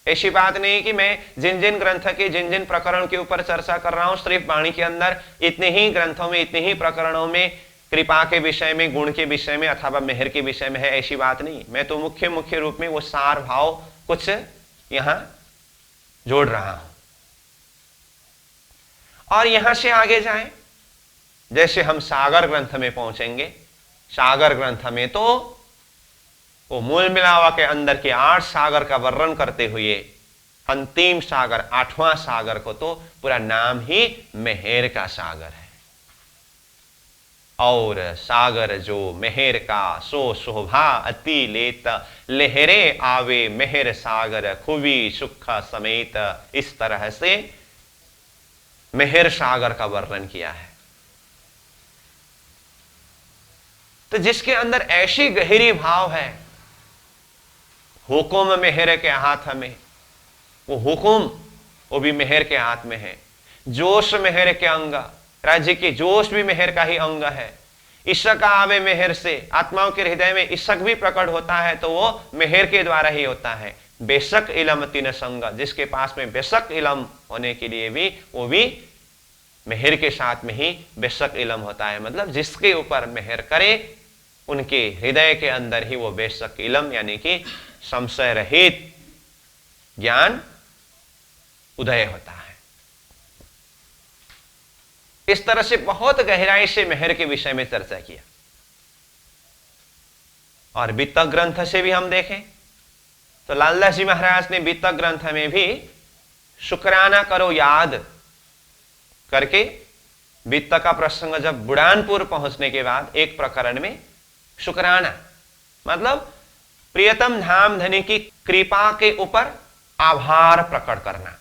[SPEAKER 1] ऐसी बात नहीं कि मैं जिन जिन ग्रंथ के जिन जिन प्रकरण के ऊपर चर्चा कर रहा हूं, सिर्फ वाणी के अंदर इतने ही ग्रंथों में, इतने ही प्रकरणों में कृपा के विषय में, गुण के विषय में अथवा मेहर के विषय में है, ऐसी बात नहीं। मैं तो मुख्य रूप में वो सार भाव कुछ यहां जोड़ रहा हूं। और यहां से आगे जाएं, जैसे हम सागर ग्रंथ में पहुंचेंगे। सागर ग्रंथ में तो वो मूल मिलावा के अंदर के 8 सागर का वर्णन करते हुए अंतिम सागर, 8वां सागर को तो पूरा नाम ही मेहर का सागर है। और सागर जो मेहर का, सो शोभा अति लेत, लहरे आवे मेहर सागर, खुवी सुख समेत। इस तरह से मेहर सागर का वर्णन किया है। तो जिसके अंदर ऐसी गहरी भाव है, हुकुम मेहर के हाथ में, वो हुकुम वो भी मेहर के हाथ में है। जोश मेहर के अंग, राज्य के जोश भी मेहर का ही अंग है। इशक आवे मेहर से, आत्माओं के हृदय में इशक भी प्रकट होता है तो वो मेहर के द्वारा ही होता है। बेशक इलम तीन संग, जिसके पास में बेशक इलम होने के लिए भी वो भी मेहर के साथ में ही बेशक इलम होता है। मतलब जिसके ऊपर मेहर करे उनके हृदय के अंदर ही वो बेशक इलम यानी कि संशय रहित ज्ञान उदय होता है। इस तरह से बहुत गहराई से मेहर के विषय में चर्चा किया। और वित्तक ग्रंथ से भी हम देखें तो लालदास जी महाराज ने वित्तक ग्रंथ में भी शुक्राना करो याद करके, वित्त का प्रसंग जब बुढ़ानपुर पहुंचने के बाद एक प्रकरण में शुक्राना मतलब प्रियतम धाम धनी की कृपा के ऊपर आभार प्रकट करना।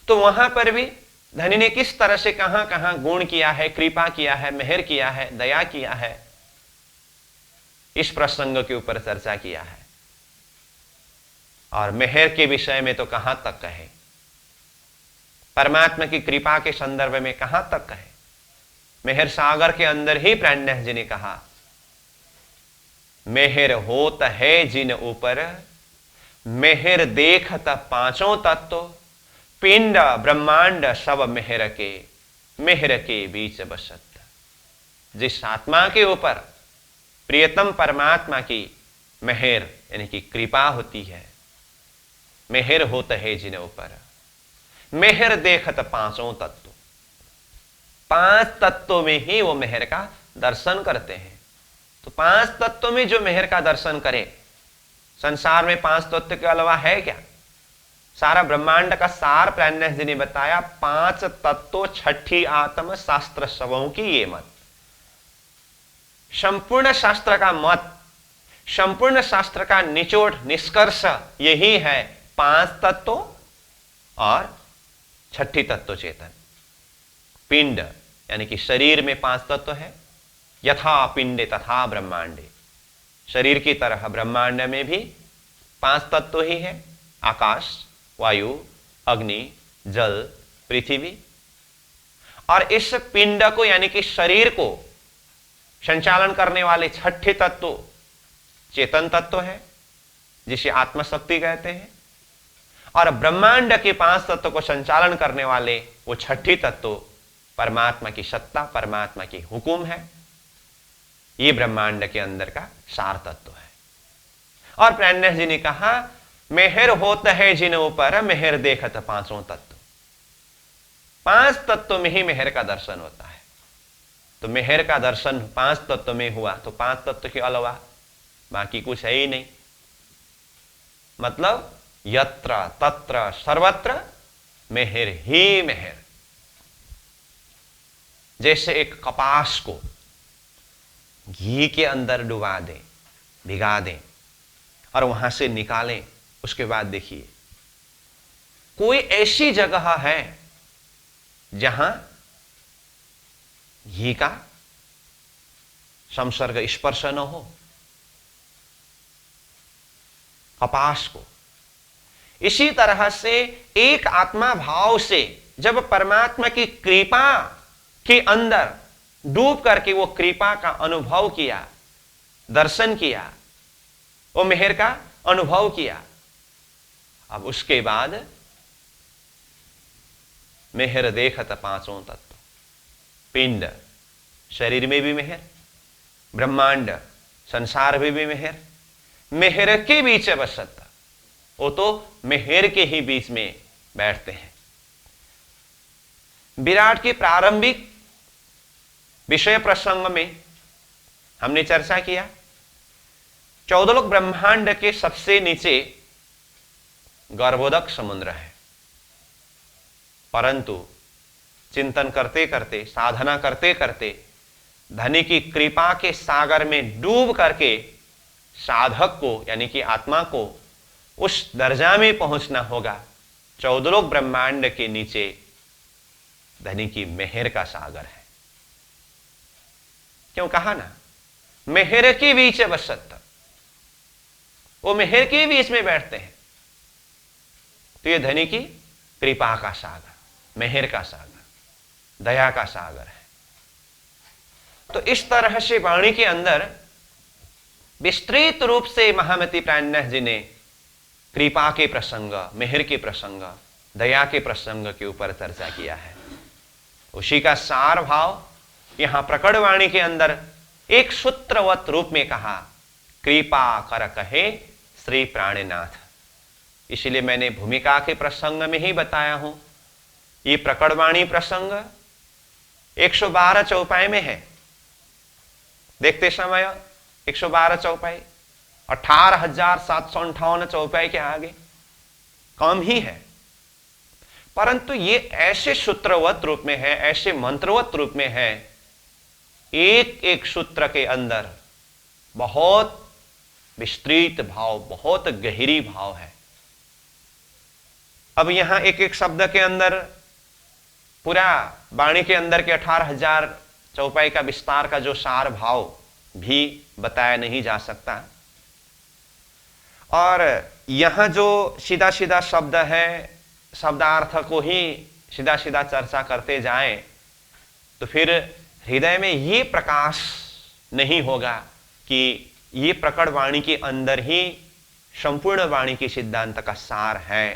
[SPEAKER 1] तो वहां पर भी धनी ने किस तरह से कहां कहां गुण किया है, कृपा किया है, मेहर किया है, दया किया है, इस प्रसंग के ऊपर चर्चा किया है। और मेहर के विषय में तो कहां तक कहे, परमात्मा की कृपा के संदर्भ में कहां तक कहे। मेहर सागर के अंदर ही प्राणनाथ जी ने कहा, मेहर होत है जिन ऊपर, मेहर देखत पांचों तत्व, पिंड ब्रह्मांड सब मेहर के बीच बसत। जिस आत्मा के ऊपर प्रियतम परमात्मा की मेहर यानी कि कृपा होती है, मेहर होत है जिन ऊपर, मेहर देखत पांचों तत्व, 5 तत्वों में ही वो मेहर का दर्शन करते हैं। तो 5 तत्वों में जो मेहर का दर्शन करे, संसार में 5 तत्व के अलावा है क्या? सारा ब्रह्मांड का सार प्राणनाथ जी ने बताया, 5 तत्व छठी आत्म शास्त्र सबों की ये मत। संपूर्ण शास्त्र का मत, संपूर्ण शास्त्र का निचोड़ निष्कर्ष यही है, 5 तत्व और छठी तत्व चेतन। पिंड यानी कि शरीर में 5 तत्व है, यथा पिंडे तथा ब्रह्मांडे, शरीर की तरह ब्रह्मांड में भी 5 तत्व ही है, आकाश, वायु, अग्नि, जल, पृथ्वी। और इस पिंड को यानी कि शरीर को संचालन करने वाले छठे तत्व चेतन तत्व है, जिसे आत्मशक्ति कहते हैं। और ब्रह्मांड के 5 तत्व को संचालन करने वाले वो छठी तत्व परमात्मा की सत्ता, परमात्मा की हुकुम है। ये ब्रह्मांड के अंदर का सार तत्व है। और प्राणनाथ जी ने कहा, मेहर होत है जिन ऊपर, मेहर देखत पांचों तत्व। 5 तत्व में ही मेहर का दर्शन होता है। तो मेहर का दर्शन 5 तत्व में हुआ तो 5 तत्व के अलावा बाकी कुछ है ही नहीं। मतलब यत्र तत्र सर्वत्र मेहर ही मेहर। जैसे एक कपास को घी के अंदर डुबा दें, भिगा दें और वहां से निकालें, उसके बाद देखिए कोई ऐसी जगह है जहां घी का संसर्ग स्पर्श न हो। कपास को इसी तरह से एक आत्मा भाव से जब परमात्मा की कृपा के अंदर डूब करके वो कृपा का अनुभव किया, दर्शन किया, वो मेहर का अनुभव किया, अब उसके बाद मेहर देखत पांचों तत्व, पिंड शरीर में भी मेहर, ब्रह्मांड संसार में भी मेहर, मेहर के बीच बसत, वो तो मेहर के ही बीच में बैठते हैं। विराट की प्रारंभिक विषय प्रसंग में हमने चर्चा किया 14 लोक ब्रह्मांड के सबसे नीचे गर्भोदक समुद्र है, परंतु चिंतन करते करते, साधना करते करते, धनी की कृपा के सागर में डूब करके साधक को यानी कि आत्मा को उस दर्जा में पहुंचना होगा। 14 लोक ब्रह्मांड के नीचे धनी की मेहर का सागर है। क्यों कहा ना, मेहर के बीच बसत, वो मेहर के बीच में बैठते हैं। तो ये धनी की कृपा का सागर, मेहर का सागर, दया का सागर है। तो इस तरह से वाणी के अंदर विस्तृत रूप से महामती प्राणनाथ जी ने कृपा के प्रसंग, मेहर के प्रसंग, दया के प्रसंग के ऊपर चर्चा किया है। उसी का सार भाव यहां प्रकट वाणी के अंदर एक सूत्रवत रूप में कहा, कृपा कर कहे श्री प्राणनाथ। इसलिए मैंने भूमिका के प्रसंग में ही बताया हूं, ये प्रकट वाणी प्रसंग 112 चौपाई में है। देखते समय 112 चौपाई, 18,758 चौपाई के आगे कम ही है, परंतु ये ऐसे सूत्रवत रूप में है, ऐसे मंत्रवत रूप में है, एक एक सूत्र के अंदर बहुत विस्तृत भाव, बहुत गहरी भाव है। अब यहां एक एक शब्द के अंदर पूरा वाणी के अंदर के 18,000 चौपाई का विस्तार का जो सार भाव भी बताया नहीं जा सकता। और यहां जो सीधा सीधा शब्द है, शब्दार्थ को ही सीधा सीधा चर्चा करते जाएं तो फिर हृदय में ये प्रकाश नहीं होगा कि ये प्रकट वाणी के अंदर ही संपूर्ण वाणी की सिद्धांत का सार है।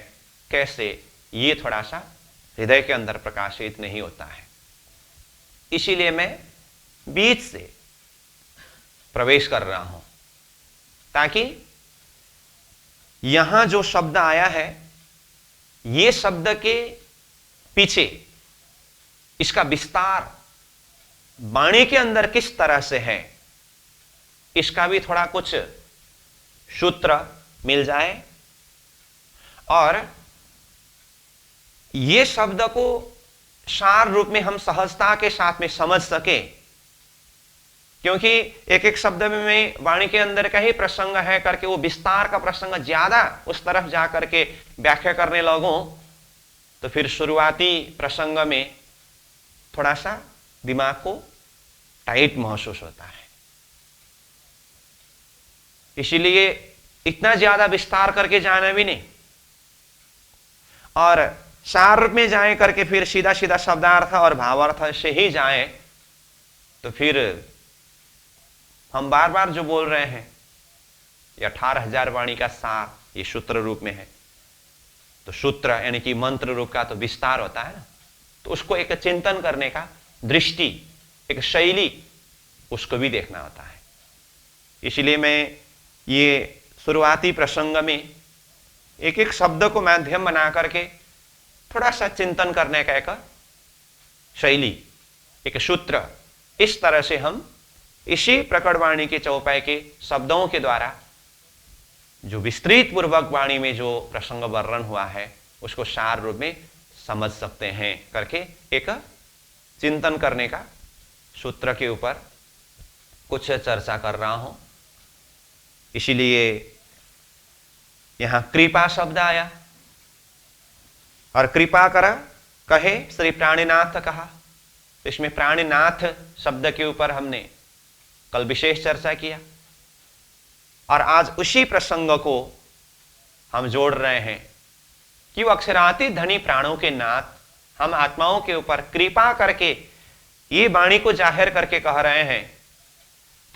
[SPEAKER 1] कैसे, ये थोड़ा सा हृदय के अंदर प्रकाशित नहीं होता है। इसीलिए मैं बीच से प्रवेश कर रहा हूं ताकि यहां जो शब्द आया है, ये शब्द के पीछे इसका विस्तार वाणी के अंदर किस तरह से है, इसका भी थोड़ा कुछ सूत्र मिल जाए और ये शब्द को सार रूप में हम सहजता के साथ में समझ सके। क्योंकि एक एक शब्द में वाणी के अंदर का ही प्रसंग है करके वो विस्तार का प्रसंग ज्यादा उस तरफ जाकर के व्याख्या करने लगूं तो फिर शुरुआती प्रसंग में थोड़ा सा दिमाग को टाइट महसूस होता है। इसीलिए इतना ज्यादा विस्तार करके जाना भी नहीं और सार रूप में जाए करके फिर सीधा सीधा शब्दार्थ और भावार्थ से ही जाए तो फिर हम बार बार जो बोल रहे हैं ये 18,000 वाणी का सार ये सूत्र रूप में है। तो सूत्र यानी कि मंत्र रूप का तो विस्तार होता है ना, तो उसको एक चिंतन करने का दृष्टि, एक शैली, उसको भी देखना होता है। इसलिए मैं ये शुरुआती प्रसंग में एक एक शब्द को माध्यम बना करके थोड़ा सा चिंतन करने का एक शैली, एक सूत्र, इस तरह से हम इसी प्रकट वाणी के चौपाई के शब्दों के द्वारा जो विस्तृत पूर्वक वाणी में जो प्रसंग वर्णन हुआ है उसको सार रूप में समझ सकते हैं करके एक चिंतन करने का सूत्र के ऊपर कुछ चर्चा कर रहा हूं। इसीलिए यहां कृपा शब्द आया और कृपा करा कहे श्री प्राणीनाथ कहा। इसमें प्राणीनाथ शब्द के ऊपर हमने कल विशेष चर्चा किया और आज उसी प्रसंग को हम जोड़ रहे हैं कि वो अक्षरातीत धनी प्राणों के नाथ हम आत्माओं के ऊपर कृपा करके ये वाणी को जाहिर करके कह रहे हैं।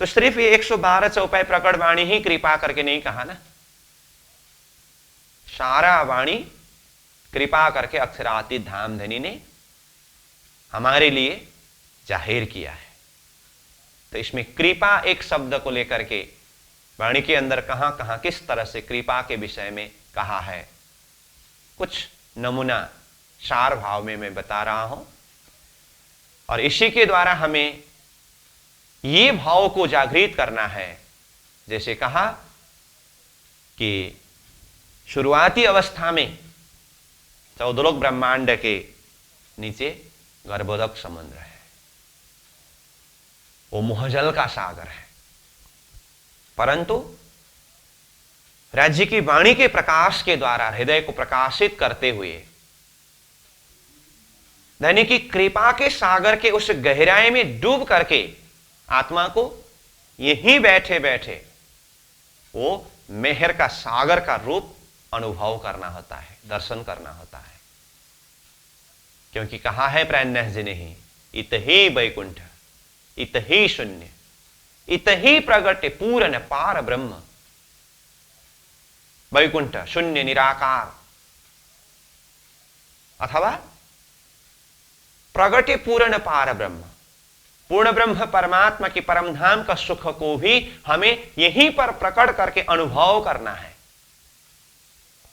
[SPEAKER 1] तो सिर्फ ये 112 चौपाई प्रकट वाणी ही कृपा करके नहीं कहा ना, सारा वाणी कृपा करके अक्षरातीत धामधनी ने हमारे लिए जाहिर किया है। तो इसमें कृपा एक शब्द को लेकर के वाणी के अंदर कहां कहां किस तरह से कृपा के विषय में कहा है, कुछ नमूना सार भाव में मैं बता रहा हूं और इसी के द्वारा हमें ये भाव को जागृत करना है। जैसे कहा कि शुरुआती अवस्था में चौदलोक ब्रह्मांड के नीचे गर्भोदक समुद्र है, वो मोहजल का सागर है, परंतु राज्य की वाणी के प्रकाश के द्वारा हृदय को प्रकाशित करते हुए धनी की कृपा के सागर के उस गहराई में डूब करके आत्मा को यहीं बैठे बैठे वो मेहर का सागर का रूप अनुभव करना होता है, दर्शन करना होता है। क्योंकि कहा है प्राणनाथ जी ने ही, इत ही वैकुंठ इत ही शून्य इत ही प्रगट पूर्ण पार ब्रह्म। वैकुंठ शून्य निराकार अथवा प्रगटे पूर्ण पार ब्रह्म, पूर्ण ब्रह्म परमात्मा की परम धाम का सुख को भी हमें यहीं पर प्रकट करके अनुभव करना है।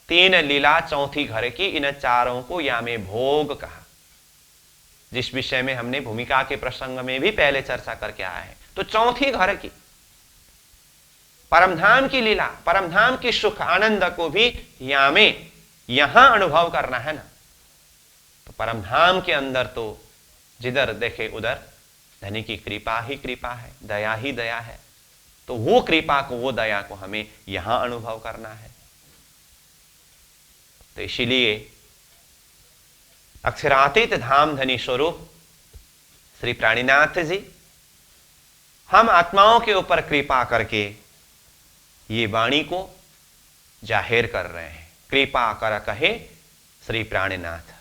[SPEAKER 1] तीन लीला चौथी घर की, इन चारों को या में भोग कहा, जिस विषय में हमने भूमिका के प्रसंग में भी पहले चर्चा करके आए हैं। तो चौथी घर की परमधाम की लीला, परमधाम की सुख आनंद को भी यहां अनुभव करना है ना। तो परमधाम के अंदर तो जिधर देखे उधर धनी की कृपा ही कृपा है, दया ही दया है। तो वो कृपा को, वो दया को हमें यहां अनुभव करना है। तो इसीलिए अक्षरातीत धाम धनी स्वरूप श्री प्राणीनाथ जी हम आत्माओं के ऊपर कृपा करके ये वाणी को जाहिर कर रहे हैं। कृपा कर कहे श्री प्राणीनाथ।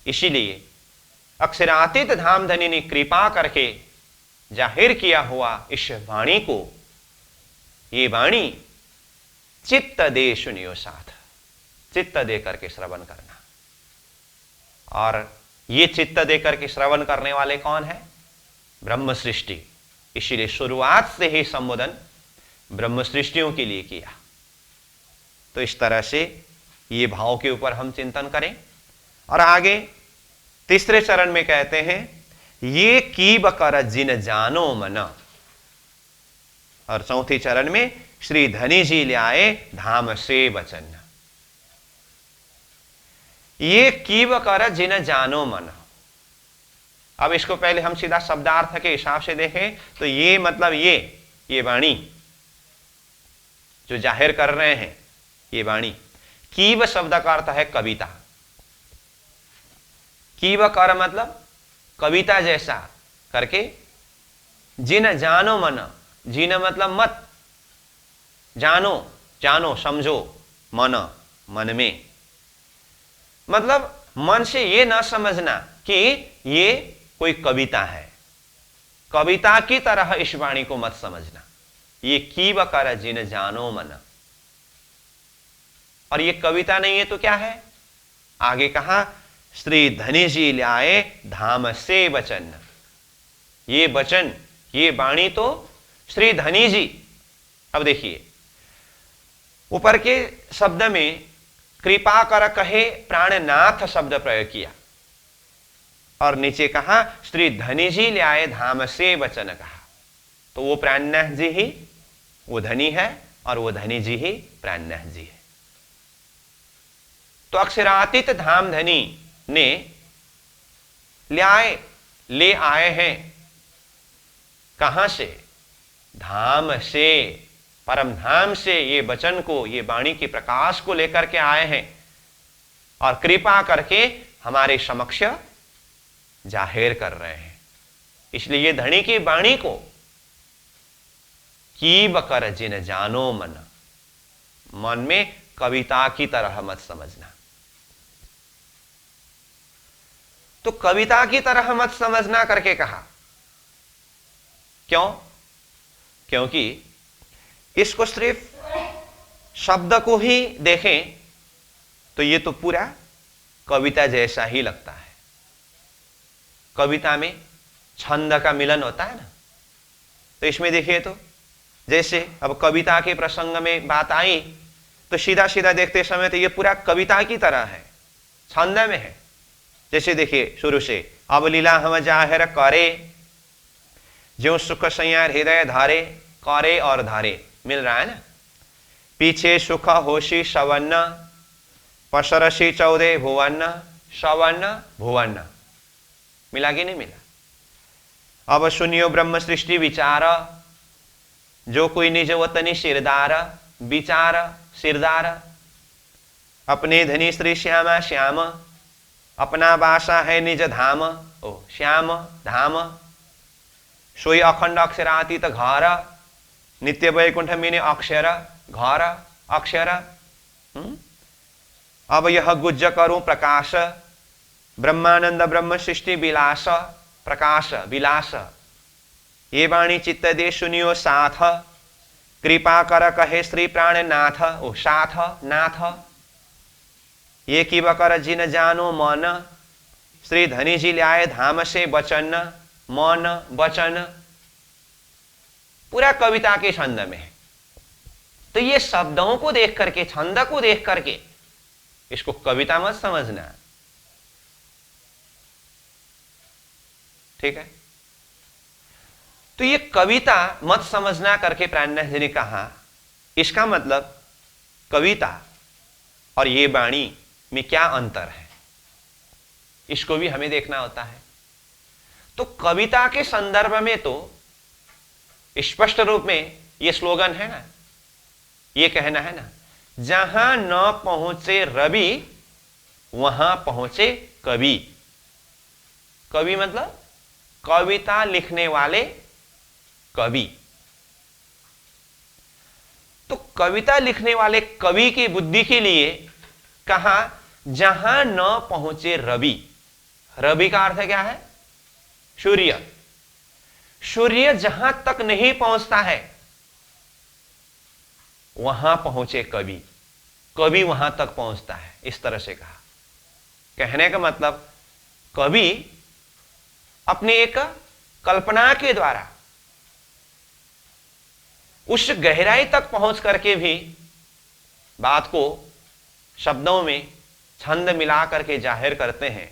[SPEAKER 1] इसीलिए अक्षरातीत धाम धनी ने कृपा करके जाहिर किया हुआ इस वाणी को, ये वाणी चित्त दे सुनियो साथ, चित्त दे करके श्रवण करना। और ये चित्त दे करके श्रवण करने वाले कौन है? ब्रह्म सृष्टि। इसीलिए शुरुआत से ही संबोधन ब्रह्म सृष्टियों के लिए किया। तो इस तरह से ये भाव के ऊपर हम चिंतन करें। और आगे तीसरे चरण में कहते हैं, ये कीब कर जिन जानो मन। और चौथी चरण में श्री धनी जी ले आए धाम से वचन। ये कीब कर जिन जानो मन। अब इसको पहले हम सीधा शब्दार्थ के हिसाब से देखें तो ये मतलब ये वाणी जो जाहिर कर रहे हैं, ये वाणी। कीब शब्द का अर्थ है कविता। कीब कर मतलब कविता जैसा करके, जिन जानो मन, जिन मतलब मत, जानो जानो समझो, मन में मतलब मन से ये ना समझना कि ये कोई कविता है, कविता की तरह इस वाणी को मत समझना। ये कीब कर जिन जानो मन। और ये कविता नहीं है तो क्या है? आगे कहा श्री धनी जी लाए धाम से वचन। ये वचन, ये वाणी तो श्री धनी जी। अब देखिए ऊपर के शब्द में कृपा कर कहे प्राणनाथ शब्द प्रयोग किया और नीचे कहा श्री धनी जी ले आए धाम से वचन कहा। तो वो प्राणनाथ जी ही वो धनी है और वो धनी जी ही प्राणनाथ जी है। तो अक्षरातीत धाम धनी ने ले आए हैं। कहां से? धाम से, परम धाम से ये वचन को, ये वाणी के प्रकाश को लेकर के आए हैं और कृपा करके हमारे समक्ष जाहिर कर रहे हैं। इसलिए ये धनी की वाणी को कीब कर जिन जानो मन, मन में कविता की तरह मत समझना। तो कविता की तरह मत समझना करके कहा, क्यों? क्योंकि इसको सिर्फ शब्द को ही देखें तो ये तो पूरा कविता जैसा ही लगता है। कविता में छंद का मिलन होता है ना, तो इसमें देखिए तो जैसे अब कविता के प्रसंग में बात आई तो सीधा सीधा देखते समय तो ये पूरा कविता की तरह है, छंद में है। जैसे देखिए शुरू से, अब लीला हम जाहिर करे, जो सुख सैया हृदय धारे, करे और धारे मिल रहा है ना। पीछे सुख होशी सवर्ण, पसरसी 14 भुवन, सवर्ण भुवन, मिला कि नहीं मिला? अब सुनियो ब्रह्म सृष्टि विचार, जो कोई निज वतनी सिरदार, विचार सिरदार, अपने धनी श्री श्यामा श्याम, अपना बासा है निज धाम, ओ श्याम धाम, सोई अखंड अक्षरातीत घर, नित्य वैकुंठ मिने अक्षर, घर अक्षर। अब यह गुज्ज करूं प्रकाश, ब्रह्मानंद ब्रह्म सृष्टि विलास, प्रकाश विलास, ये वाणी चित्त दे सुनियो साथ, कृपा कर कहे श्री प्राणनाथ, ओ साथ नाथ, ये की बकर जिन जानो मन, श्री धनी जी लाए धाम से वचन, मन वचन, पूरा कविता के छंद में है। तो ये शब्दों को देख करके, छंद को देख करके इसको कविता मत समझना, ठीक है? तो ये कविता मत समझना करके प्राणनाथ जी ने कहा, इसका मतलब कविता और ये वाणी में क्या अंतर है, इसको भी हमें देखना होता है। तो कविता के संदर्भ में तो स्पष्ट रूप में ये स्लोगन है ना, ये कहना है ना, जहां न पहुंचे रवि वहां पहुंचे कवि। कवि मतलब कविता लिखने वाले कवि। तो कविता लिखने वाले कवि की बुद्धि के लिए कहा, जहां न पहुंचे रवि। रवि का अर्थ क्या है? सूर्य। सूर्य जहां तक नहीं पहुंचता है वहां पहुंचे कवि, कवि वहां तक पहुंचता है, इस तरह से कहा। कहने का मतलब कवि अपने एक कल्पना के द्वारा उस गहराई तक पहुंच करके भी बात को शब्दों में छंद मिला करके जाहिर करते हैं,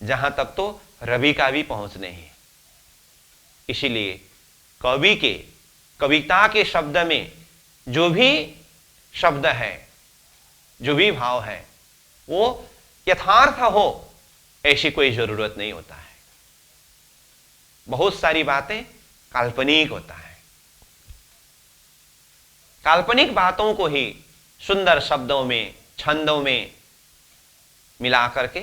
[SPEAKER 1] जहां तक तो रवि का भी पहुंच नहीं है। इसीलिए कवि के, कविता के शब्द में जो भी शब्द है, जो भी भाव है, वो यथार्थ हो ऐसी कोई जरूरत नहीं होता है। बहुत सारी बातें काल्पनिक होता है। काल्पनिक बातों को ही सुंदर शब्दों में, छंदों में मिला करके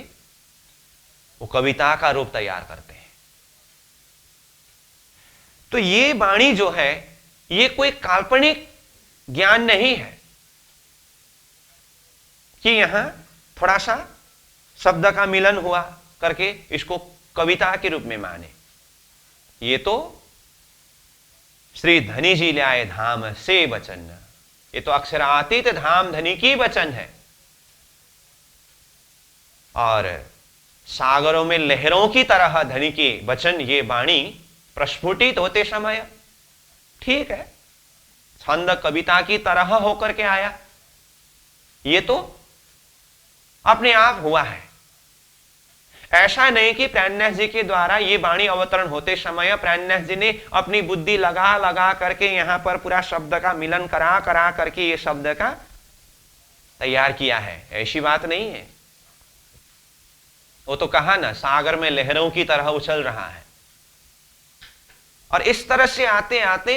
[SPEAKER 1] वो कविता का रूप तैयार करते हैं। तो ये वाणी जो है, ये कोई काल्पनिक ज्ञान नहीं है कि यहां थोड़ा सा शब्द का मिलन हुआ करके इसको कविता के रूप में माने। ये तो श्री धनी जी लाए धाम से वचन, ये तो अक्षरातीत धाम धनी की वचन है। और सागरों में लहरों की तरह धनी के वचन, ये वाणी प्रस्फुटित होते समय, ठीक है, छंद कविता की तरह होकर के आया, ये तो अपने आप हुआ है। ऐसा नहीं कि प्राणनाथ जी के द्वारा ये वाणी अवतरण होते समय प्राणनाथ जी ने अपनी बुद्धि लगा लगा करके यहां पर पूरा शब्द का मिलन करा करा करके ये शब्द का तैयार किया है, ऐसी बात नहीं है। वो तो कहा ना, सागर में लहरों की तरह उछल रहा है। और इस तरह से आते आते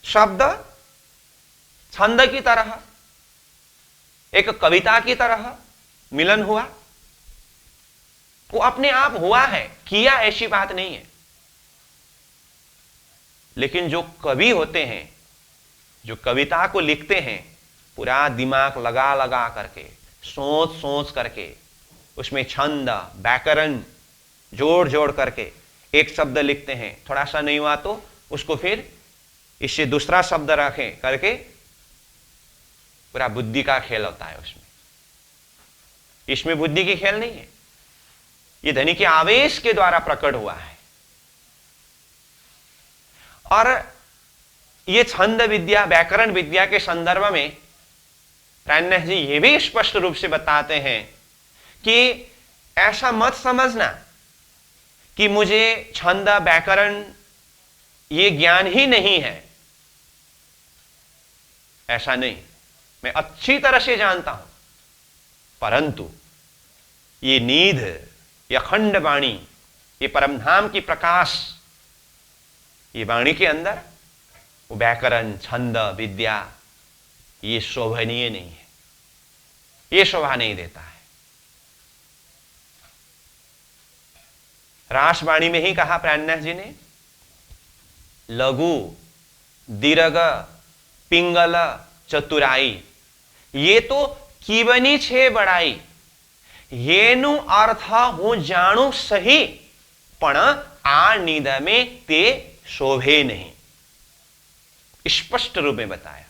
[SPEAKER 1] शब्द छंद की तरह, एक कविता की तरह मिलन हुआ। वो अपने आप हुआ है, किया, ऐसी बात नहीं है। लेकिन जो कवि होते हैं, जो कविता को लिखते हैं, पूरा दिमाग लगा लगा करके, सोच सोच करके, उसमें छंद, व्याकरण जोड़ जोड़ करके एक शब्द लिखते हैं। थोड़ा सा नहीं हुआ तो उसको फिर इससे दूसरा शब्द रखें करके, पूरा बुद्धि का खेल होता है उसमें। इसमें बुद्धि की खेल नहीं है, ये ध्वनि के आवेश के द्वारा प्रकट हुआ है। और ये छंद विद्या, व्याकरण विद्या के संदर्भ में प्राणनाथ जी ये भी स्पष्ट रूप से बताते हैं कि ऐसा मत समझना कि मुझे छंद व्याकरण ये ज्ञान ही नहीं है। ऐसा नहीं, मैं अच्छी तरह से जानता हूं, परंतु ये नीध, ये अखंड वाणी, ये परमधाम की प्रकाश, ये वाणी के अंदर वो व्याकरण, छंद विद्या ये शोभनीय नहीं है, ये शोभा नहीं देता है। रासवाणी में ही कहा प्राणनाथ जी ने, लघु दीर्घ पिंगल चतुराई, ये तो कीवनी छे बड़ाई, येनु अर्थ हूं जाणू सही, पण आ नींद में ते शोभे नहीं। स्पष्ट रूप में बताया।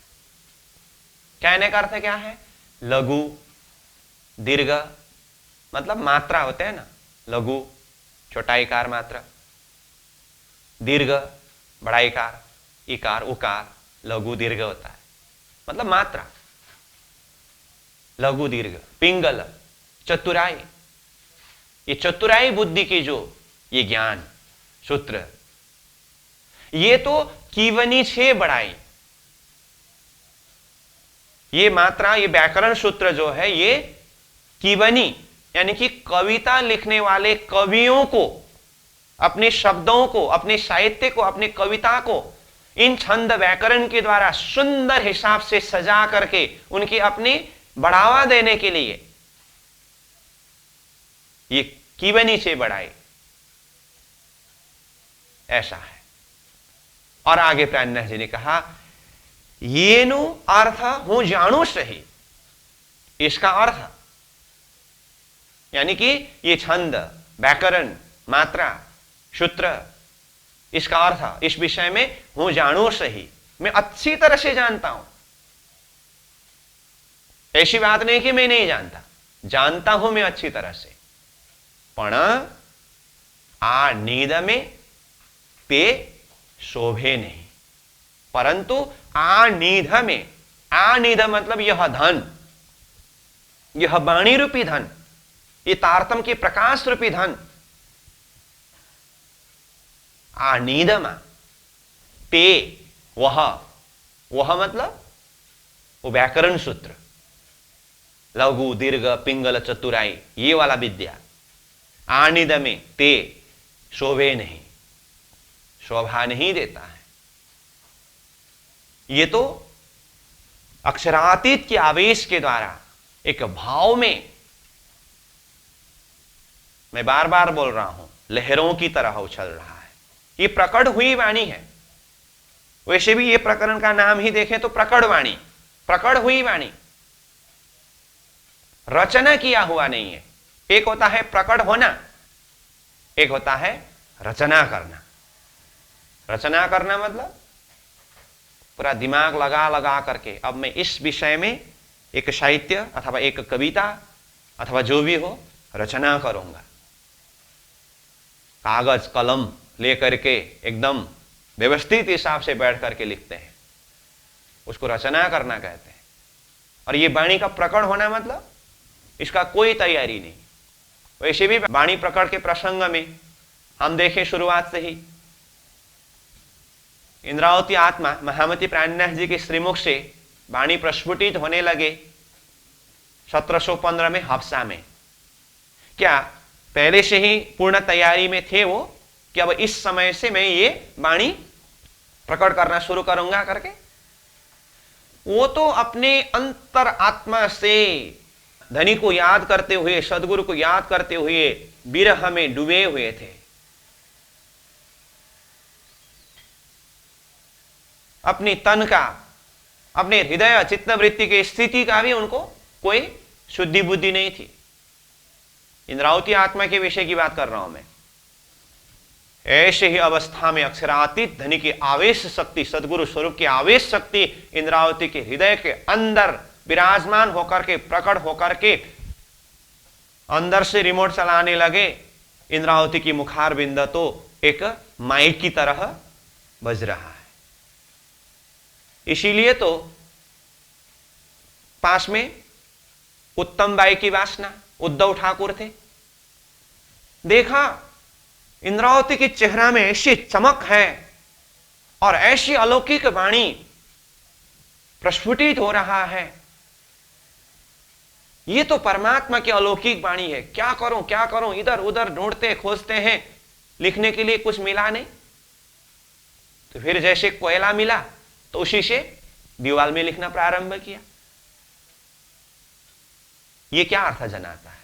[SPEAKER 1] कहने का अर्थ क्या है? लघु दीर्घ मतलब मात्रा होते हैं ना, लघु छोटाईकार मात्रा, दीर्घ बड़ाईकार, इकार उकार, लघु दीर्घ होता है मतलब मात्रा। लघु दीर्घ, पिंगल, चतुराई, ये चतुराई बुद्धि की जो ये ज्ञान सूत्र, ये तो कीवनी छे बड़ाई, ये मात्रा, ये व्याकरण सूत्र जो है ये कीवनी यानी कि कविता लिखने वाले कवियों को, अपने शब्दों को, अपने साहित्य को, अपने कविता को इन छंद व्याकरण के द्वारा सुंदर हिसाब से सजा करके उनकी अपनी बढ़ावा देने के लिए ये कीवनी से बढ़ाई, ऐसा है। और आगे प्राणनाथ जी ने कहा, येनु अर्थ हूं जाणू सही, इसका अर्थ यानी कि ये छंद व्याकरण मात्रा सूत्र, इसका अर्थ, इस विषय में हूं जाणू सही, मैं अच्छी तरह से जानता हूं। ऐसी बात नहीं कि मैं नहीं जानता, जानता हूं मैं अच्छी तरह से, पण आ नींद में ते शोभे नहीं, परंतु आ नींद में, आ नींद मतलब यह धन, यह वाणी रूपी धन, ये तारतम के प्रकाश रूपी धन, आ नींद में ते वह मतलब वो व्याकरण सूत्र, लघु दीर्घ पिंगल चतुराई, ये वाला विद्या, आनिद में ते शोभे नहीं, शोभा नहीं देता है। ये तो अक्षरातीत के आवेश के द्वारा एक भाव में, मैं बार बार बोल रहा हूं, लहरों की तरह उछल रहा है। ये प्रकट हुई वाणी है। वैसे भी ये प्रकरण का नाम ही देखें तो प्रकट वाणी, प्रकट हुई वाणी, रचना किया हुआ नहीं है। एक होता है प्रकट होना, एक होता है रचना करना। रचना करना मतलब पूरा दिमाग लगा लगा करके, अब मैं इस विषय में एक साहित्य अथवा एक कविता अथवा जो भी हो रचना करूंगा। कागज कलम लेकर के एकदम व्यवस्थित हिसाब से बैठ करके लिखते हैं, उसको रचना करना कहते हैं। और ये वाणी का प्रकट होना मतलब इसका कोई तैयारी नहीं। वैसे भी वाणी प्रकट के प्रसंग में हम देखें शुरुआत से ही, इंद्रावती आत्मा महामती प्राणनाथ जी के श्रीमुख से वाणी प्रस्फुटित होने लगे 1715 में हफ्सा में। क्या पहले से ही पूर्ण तैयारी में थे वो कि अब इस समय से मैं ये वाणी प्रकट करना शुरू करूंगा करके। वो तो अपने अंतर आत्मा से धनी को याद करते हुए, सदगुरु को याद करते हुए विरह में डूबे हुए थे। अपनी तन का, अपने हृदय चित्तवृत्ति की स्थिति का भी उनको कोई शुद्धि बुद्धि नहीं थी। इंद्रावती आत्मा के विषय की बात कर रहा हूं मैं। ऐसे ही अवस्था में अक्षरातीत धनी की आवेश शक्ति, सदगुरु स्वरूप की आवेश शक्ति इंद्रावती के हृदय के अंदर विराजमान होकर के, प्रकट होकर के अंदर से रिमोट चलाने लगे। इंद्रावती की मुखार बिंद तो एक माइक की तरह बज रहा है। इसीलिए तो पास में उत्तम बाई की वासना उद्धव ठाकुर थे। देखा इंद्रावती के चेहरा में ऐसी चमक है और ऐसी अलौकिक वाणी प्रस्फुटित हो रहा है। ये तो परमात्मा की अलौकिक वाणी है। क्या करूं, इधर उधर ढूंढते खोजते हैं, लिखने के लिए कुछ मिला नहीं। तो फिर जैसे कोयला मिला तो उसी से दीवार में लिखना प्रारंभ किया। ये क्या अर्थ जनाता है?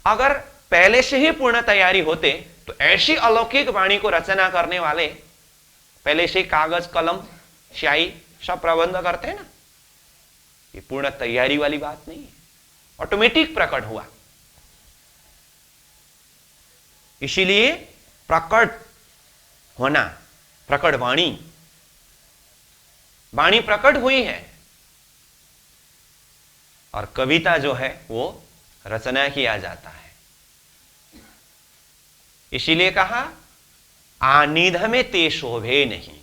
[SPEAKER 1] अगर पहले से ही पूर्ण तैयारी होते तो ऐसी अलौकिक वाणी को रचना करने वाले पहले से कागज, कलम, स्याही सब प्रबंध करते हैं ना। ये पूर्ण तैयारी वाली बात नहीं है, ऑटोमेटिक प्रकट हुआ। इसीलिए प्रकट होना, प्रकट वाणी प्रकट हुई है और कविता जो है वो रचना किया जाता है। इसीलिए कहा आनिध में ते शोभे नहीं।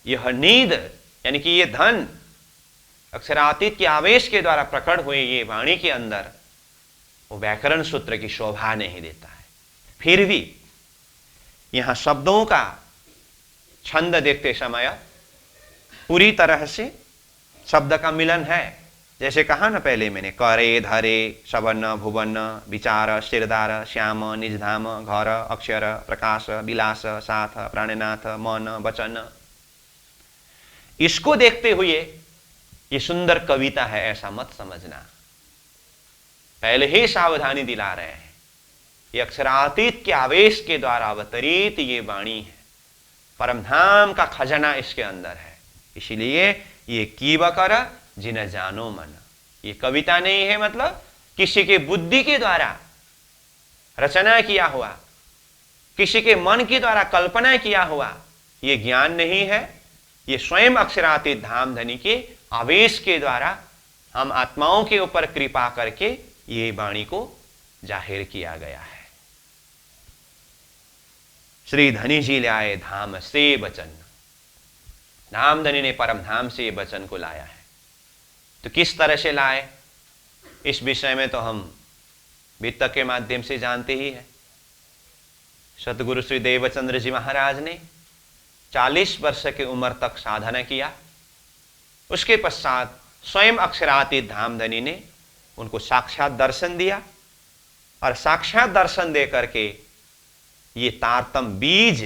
[SPEAKER 1] यह नींद यानी कि ये धन अक्षरातीत के आवेश के द्वारा प्रकट हुए ये वाणी के अंदर वो व्याकरण सूत्र की शोभा नहीं देता है। फिर भी यहां शब्दों का छंद देखते समय पूरी तरह से शब्द का मिलन है। जैसे कहा ना पहले मैंने, करे, धरे, सवर्ण, भुवन, विचार, सिरदार, श्याम, निजधाम, घर, अक्षर, प्रकाश, विलास, साथ, प्राणनाथ, मन, वचन। इसको देखते हुए ये सुंदर कविता है ऐसा मत समझना। पहले ही सावधानी दिला रहे हैं, ये अक्षरातीत के आवेश के द्वारा अवतरित ये वाणी है। परमधाम का खजाना इसके अंदर है। इसीलिए ये की बकर जिन जानो मन। ये कविता नहीं है, मतलब किसी के बुद्धि के द्वारा रचना किया हुआ, किसी के मन के द्वारा कल्पना किया हुआ ये ज्ञान नहीं है। ये स्वयं अक्षरातीत धाम धनी के आवेश के द्वारा हम आत्माओं के ऊपर कृपा करके ये वाणी को जाहिर किया गया है। श्री धनी जी ले आए धाम से वचन। धाम धनी ने परम धाम से वचन को लाया है। तो किस तरह से लाए, इस विषय में तो हम वित्त के माध्यम से जानते ही हैं। सतगुरु श्री देवचंद्र जी महाराज ने 40 वर्ष की उम्र तक साधना किया। उसके पश्चात स्वयं अक्षरातीत धामधनी ने उनको साक्षात दर्शन दिया और साक्षात दर्शन दे करके ये तारतम बीज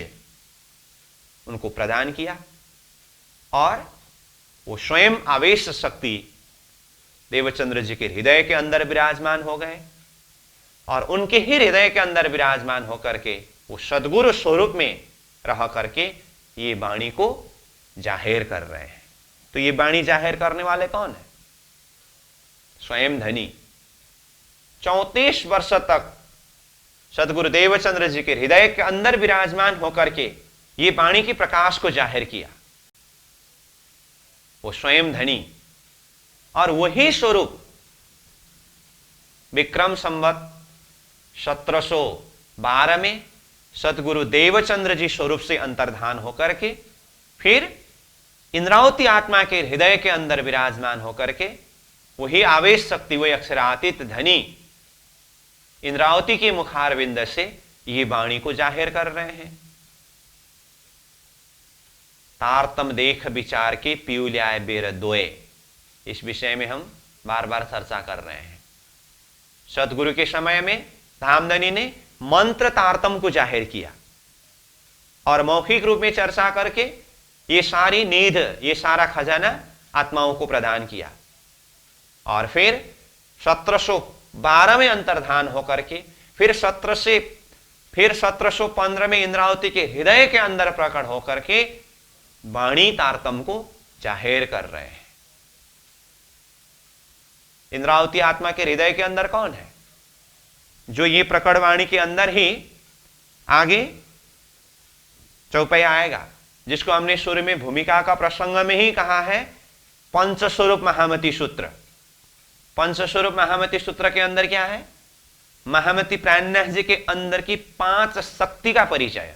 [SPEAKER 1] उनको प्रदान किया और वो स्वयं आवेश शक्ति देवचंद्र जी के हृदय के अंदर विराजमान हो गए और उनके ही हृदय के अंदर विराजमान होकर के वो सद्गुरु स्वरूप में रह करके ये वाणी को जाहिर कर रहे हैं। तो ये वाणी जाहिर करने वाले कौन है? स्वयं धनी। 34 वर्ष तक सदगुरु देवचंद्र जी के हृदय के अंदर विराजमान होकर के ये वाणी के प्रकाश को जाहिर किया। वो स्वयं धनी और वही स्वरूप विक्रम संवत 1712 में सतगुरु देवचंद्र जी स्वरूप से अंतर्धान होकर के फिर इंद्रावती आत्मा के हृदय के अंदर विराजमान होकर के वही आवेश शक्ति, वही अक्षरातीत धनी इंद्रावती के मुखारविंद से ये वाणी को जाहिर कर रहे हैं। तारतम देख विचार के पीउल्याय बेर दोए, इस विषय में हम बार बार चर्चा कर रहे हैं। सतगुरु के समय में धामधनी ने मंत्र तारतम को जाहिर किया और मौखिक रूप में चर्चा करके ये सारी नींद, ये सारा खजाना आत्माओं को प्रदान किया। और फिर 1712 में अंतर्धान होकर के फिर 1715 में इंद्रावती के हृदय के अंदर प्रकट होकर के वाणी तारतम को जाहिर कर रहे हैं। इंद्रावती आत्मा के हृदय के अंदर कौन है? जो ये प्रकट वाणी के अंदर ही आगे चौपाई आएगा, जिसको हमने सूर्य में भूमिका का प्रसंग में ही कहा है पंचस्वरूप महामती सूत्र। पंचस्वरूप महामती सूत्र के अंदर क्या है? महामती प्राणनाथ जी के अंदर की 5 शक्ति का परिचय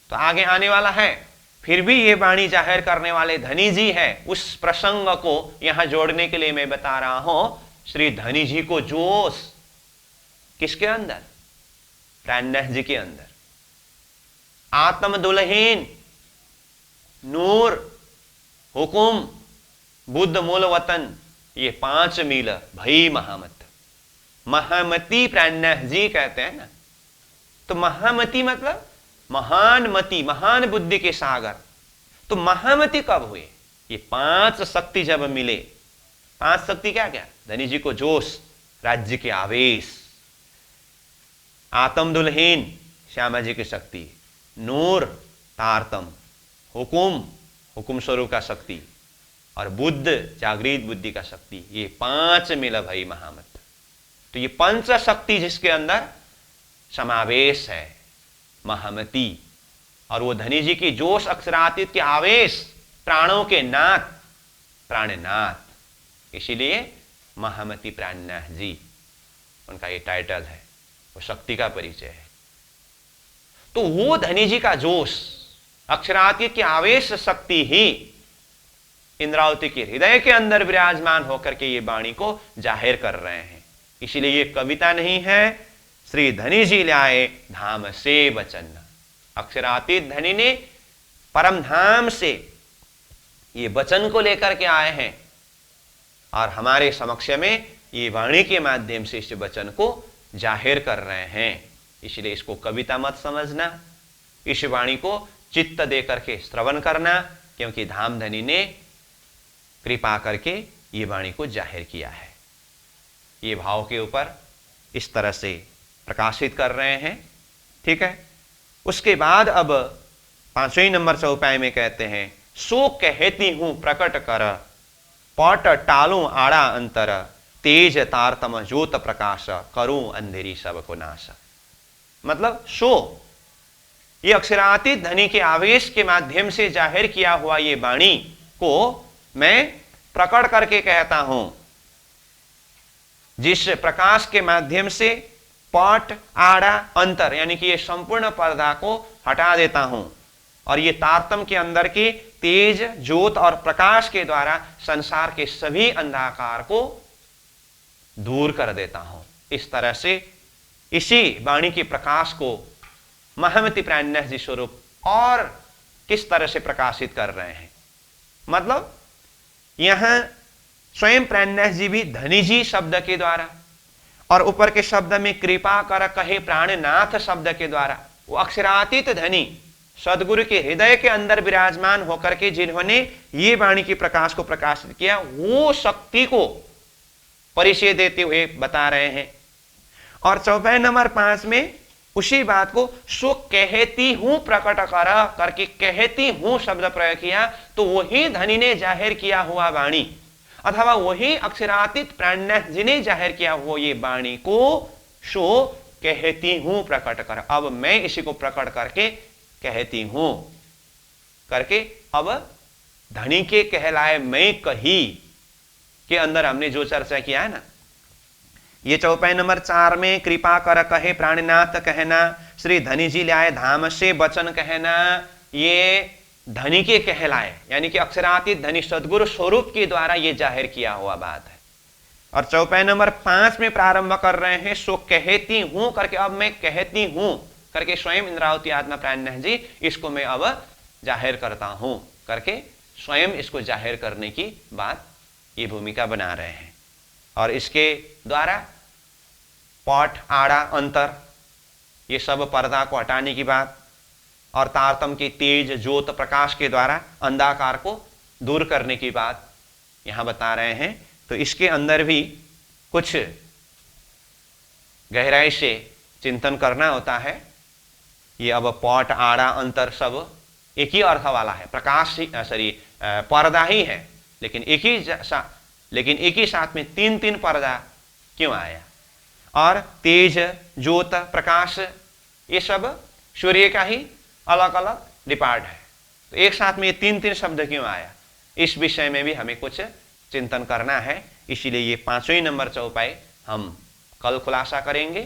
[SPEAKER 1] तो आगे आने वाला है। फिर भी ये वाणी जाहिर करने वाले धनी जी है। उस प्रसंग को यहां जोड़ने के लिए मैं बता रहा हूं, श्री धनी जी को जोश किसके अंदर? प्राणनाथ जी के अंदर। आत्म दुल्हीन, नूर, हुकुम, बुद्ध मूल वतन, ये 5 मील भई महामत। महामती प्राणनाथ जी कहते हैं ना, तो महामती मतलब महान मति, महान बुद्धि के सागर। तो महामती कब हुए? ये 5 शक्ति जब मिले। 5 शक्ति क्या क्या? धनी जी को जोश, राज्य के आवेश, आत्म दुल्हीन श्यामा जी की शक्ति, नूर तारतम, हुकुम स्वरूप का शक्ति, और बुद्ध जागृत बुद्धि का शक्ति। ये 5 मिला भाई महामत। तो ये पंच शक्ति जिसके अंदर समावेश है महामती, और वो धनी जी की जोश, अक्षरातीत के आवेश, प्राणों के नाथ, प्राणनाथ, इसीलिए महामती प्राणनाथ जी उनका ये टाइटल है, वो शक्ति का परिचय है। तो वो धनी जी का जोश, अक्षरातीत की आवेश शक्ति ही इंद्रावती के हृदय के अंदर विराजमान होकर के ये वाणी को जाहिर कर रहे हैं। इसलिए ये कविता नहीं है, श्री धनी जी लाए धाम से वचन। अक्षरातीत धनी ने परम धाम से ये वचन को लेकर के आए हैं और हमारे समक्ष में ये वाणी के माध्यम से इस वचन को जाहिर कर रहे हैं। इसलिए इसको कविता मत समझना, इस वाणी को चित्त दे करके श्रवण करना, क्योंकि धामधनी ने कृपा करके ये वाणी को जाहिर किया है। ये भाव के ऊपर इस तरह से प्रकाशित कर रहे हैं। ठीक है। उसके बाद अब 5वें नंबर चौपाई में कहते हैं, सो कहती हूं प्रकट कर, पट टालू आड़ा अंतर, तेज तारतम ज्योत प्रकाश, करूं अंधेरी सब को नाश। मतलब सो ये अक्षरातीत धनी के आवेश के माध्यम से जाहिर किया हुआ ये वाणी को मैं प्रकट करके कहता हूं, जिस प्रकाश के माध्यम से पट आड़ा अंतर यानी कि ये संपूर्ण पर्दा को हटा देता हूं, और ये तारतम के अंदर के तेज ज्योत और प्रकाश के द्वारा संसार के सभी अंधकार को दूर कर देता हूं। इस तरह से इसी वाणी के प्रकाश को महामती प्राणनाथ जी स्वरूप और किस तरह से प्रकाशित कर रहे हैं। मतलब यहां स्वयं प्राणनाथ जी भी धनी जी शब्द के द्वारा और ऊपर के शब्द में कृपा कर कहे प्राणनाथ शब्द के द्वारा वो अक्षरातीत धनी सदगुरु के हृदय के अंदर विराजमान होकर के जिन्होंने ये वाणी के प्रकाश को प्रकाशित किया, वो शक्ति को परिचय देते हुए बता रहे हैं। और चौपाई नंबर 5 में उसी बात को सो कहती हूं प्रकट कर करके कहती हूं शब्द प्रयोग किया, तो वही धनी ने जाहिर किया हुआ वाणी अथवा वही अक्षरातीत प्राणनाथ जी ने जाहिर किया हुआ ये वाणी को सो कहती हूं प्रकट कर। अब मैं इसी को प्रकट करके कहती हूं करके, अब धनी के कहलाए मैं कही के अंदर हमने जो चर्चा किया है ना, ये चौपाई नंबर 4 में कृपा कर कहे प्राणनाथ कहना, श्री धनी जी लाए धाम से वचन कहना, ये धनी के कहलाए यानी कि अक्षरातीत धनी सदगुरु स्वरूप के द्वारा ये जाहिर किया हुआ बात है। और चौपाई नंबर 5 में प्रारंभ कर रहे हैं सो कहती हूं करके, अब मैं कहती हूं करके स्वयं इंद्रावती आत्मा प्राणनाथ जी इसको मैं अब जाहिर करता हूं करके स्वयं इसको जाहिर करने की बात ये भूमिका बना रहे हैं। और इसके द्वारा पट, आड़ा, अंतर, ये सब पर्दा को हटाने की बात, और तारतम की तेज ज्योत प्रकाश के द्वारा अंधाकार को दूर करने की बात यहां बता रहे हैं। तो इसके अंदर भी कुछ गहराई से चिंतन करना होता है। ये अब पट, आड़ा, अंतर सब एक ही अर्थ वाला है, प्रकाश ही पर्दा ही है, लेकिन एक ही साथ में तीन तीन पर्दा क्यों आया? और तेज, ज्योत, प्रकाश, ये सब सूर्य का ही अलग अलग डिपार्ट है, तो एक साथ में ये तीन तीन शब्द क्यों आया? इस विषय में भी हमें कुछ चिंतन करना है। इसीलिए ये 5वें नंबर चौपाई हम कल खुलासा करेंगे।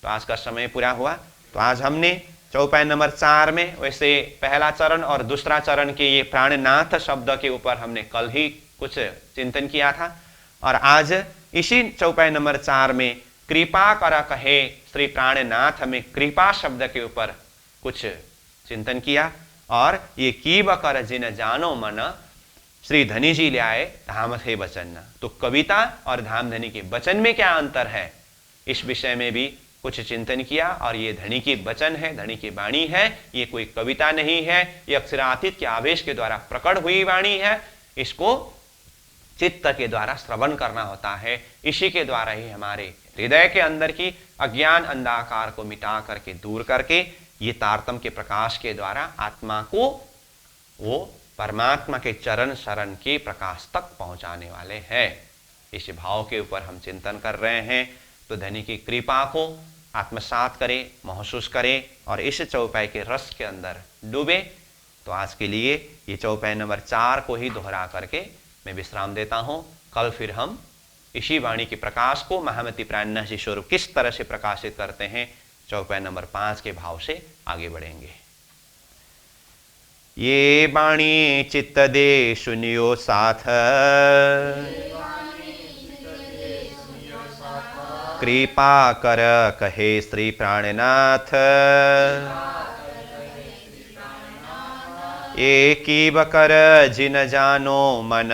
[SPEAKER 1] तो आज का समय पूरा हुआ। तो आज हमने चौपाई नंबर 4 में वैसे पहला चरण और दूसरा चरण के ये प्राणनाथ शब्द के ऊपर हमने कल ही कुछ चिंतन किया था, और आज इसी चौपाई नंबर 4 में कृपा कर कहे श्री प्राणनाथ में कृपा शब्द के ऊपर कुछ चिंतन किया। और ये कीब कर जिन जानो मन श्री धनी जी ले आए धाम थे वचन। तो कविता और धामधनी के वचन में क्या अंतर है, इस विषय में भी कुछ चिंतन किया। और ये धनी की वचन है, धनी की वाणी है, ये कोई कविता नहीं है, ये अक्षरातीत के आवेश के द्वारा प्रकट हुई वाणी है। इसको चित्त के द्वारा श्रवण करना होता है। इसी के द्वारा ही हमारे हृदय के अंदर की अज्ञान अंधकार को मिटा करके, दूर करके, ये तारतम के प्रकाश के द्वारा आत्मा को वो परमात्मा के चरण शरण के प्रकाश तक पहुंचाने वाले हैं। इस भाव के ऊपर हम चिंतन कर रहे हैं। तो धनी की कृपा को आत्मसात करें, महसूस करें, और इस चौपाई के रस के अंदर डूबे। तो आज के लिए ये चौपाई नंबर 4 को ही दोहरा करके मैं विश्राम देता हूँ। कल फिर हम इसी वाणी के प्रकाश को महामती प्राणनाथ स्वरूप किस तरह से प्रकाशित करते हैं, चौपाई नंबर 5 के भाव से आगे बढ़ेंगे। ये वाणी चित्त दे सुनियो साथ, कृपा कर कहे श्री प्राणनाथ। ये कीब कर जिन जानो मन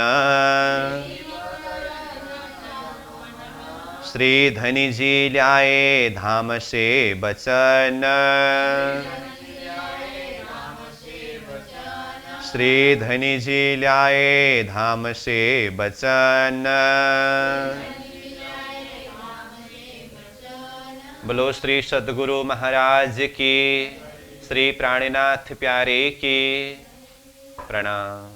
[SPEAKER 1] श्री धनी जी लाए धाम से बचन। श्री धनी जी लाए धाम से बचन। बोलो श्री सद्गुरु महाराज की, श्री प्राणनाथ प्यारे की प्रणाम।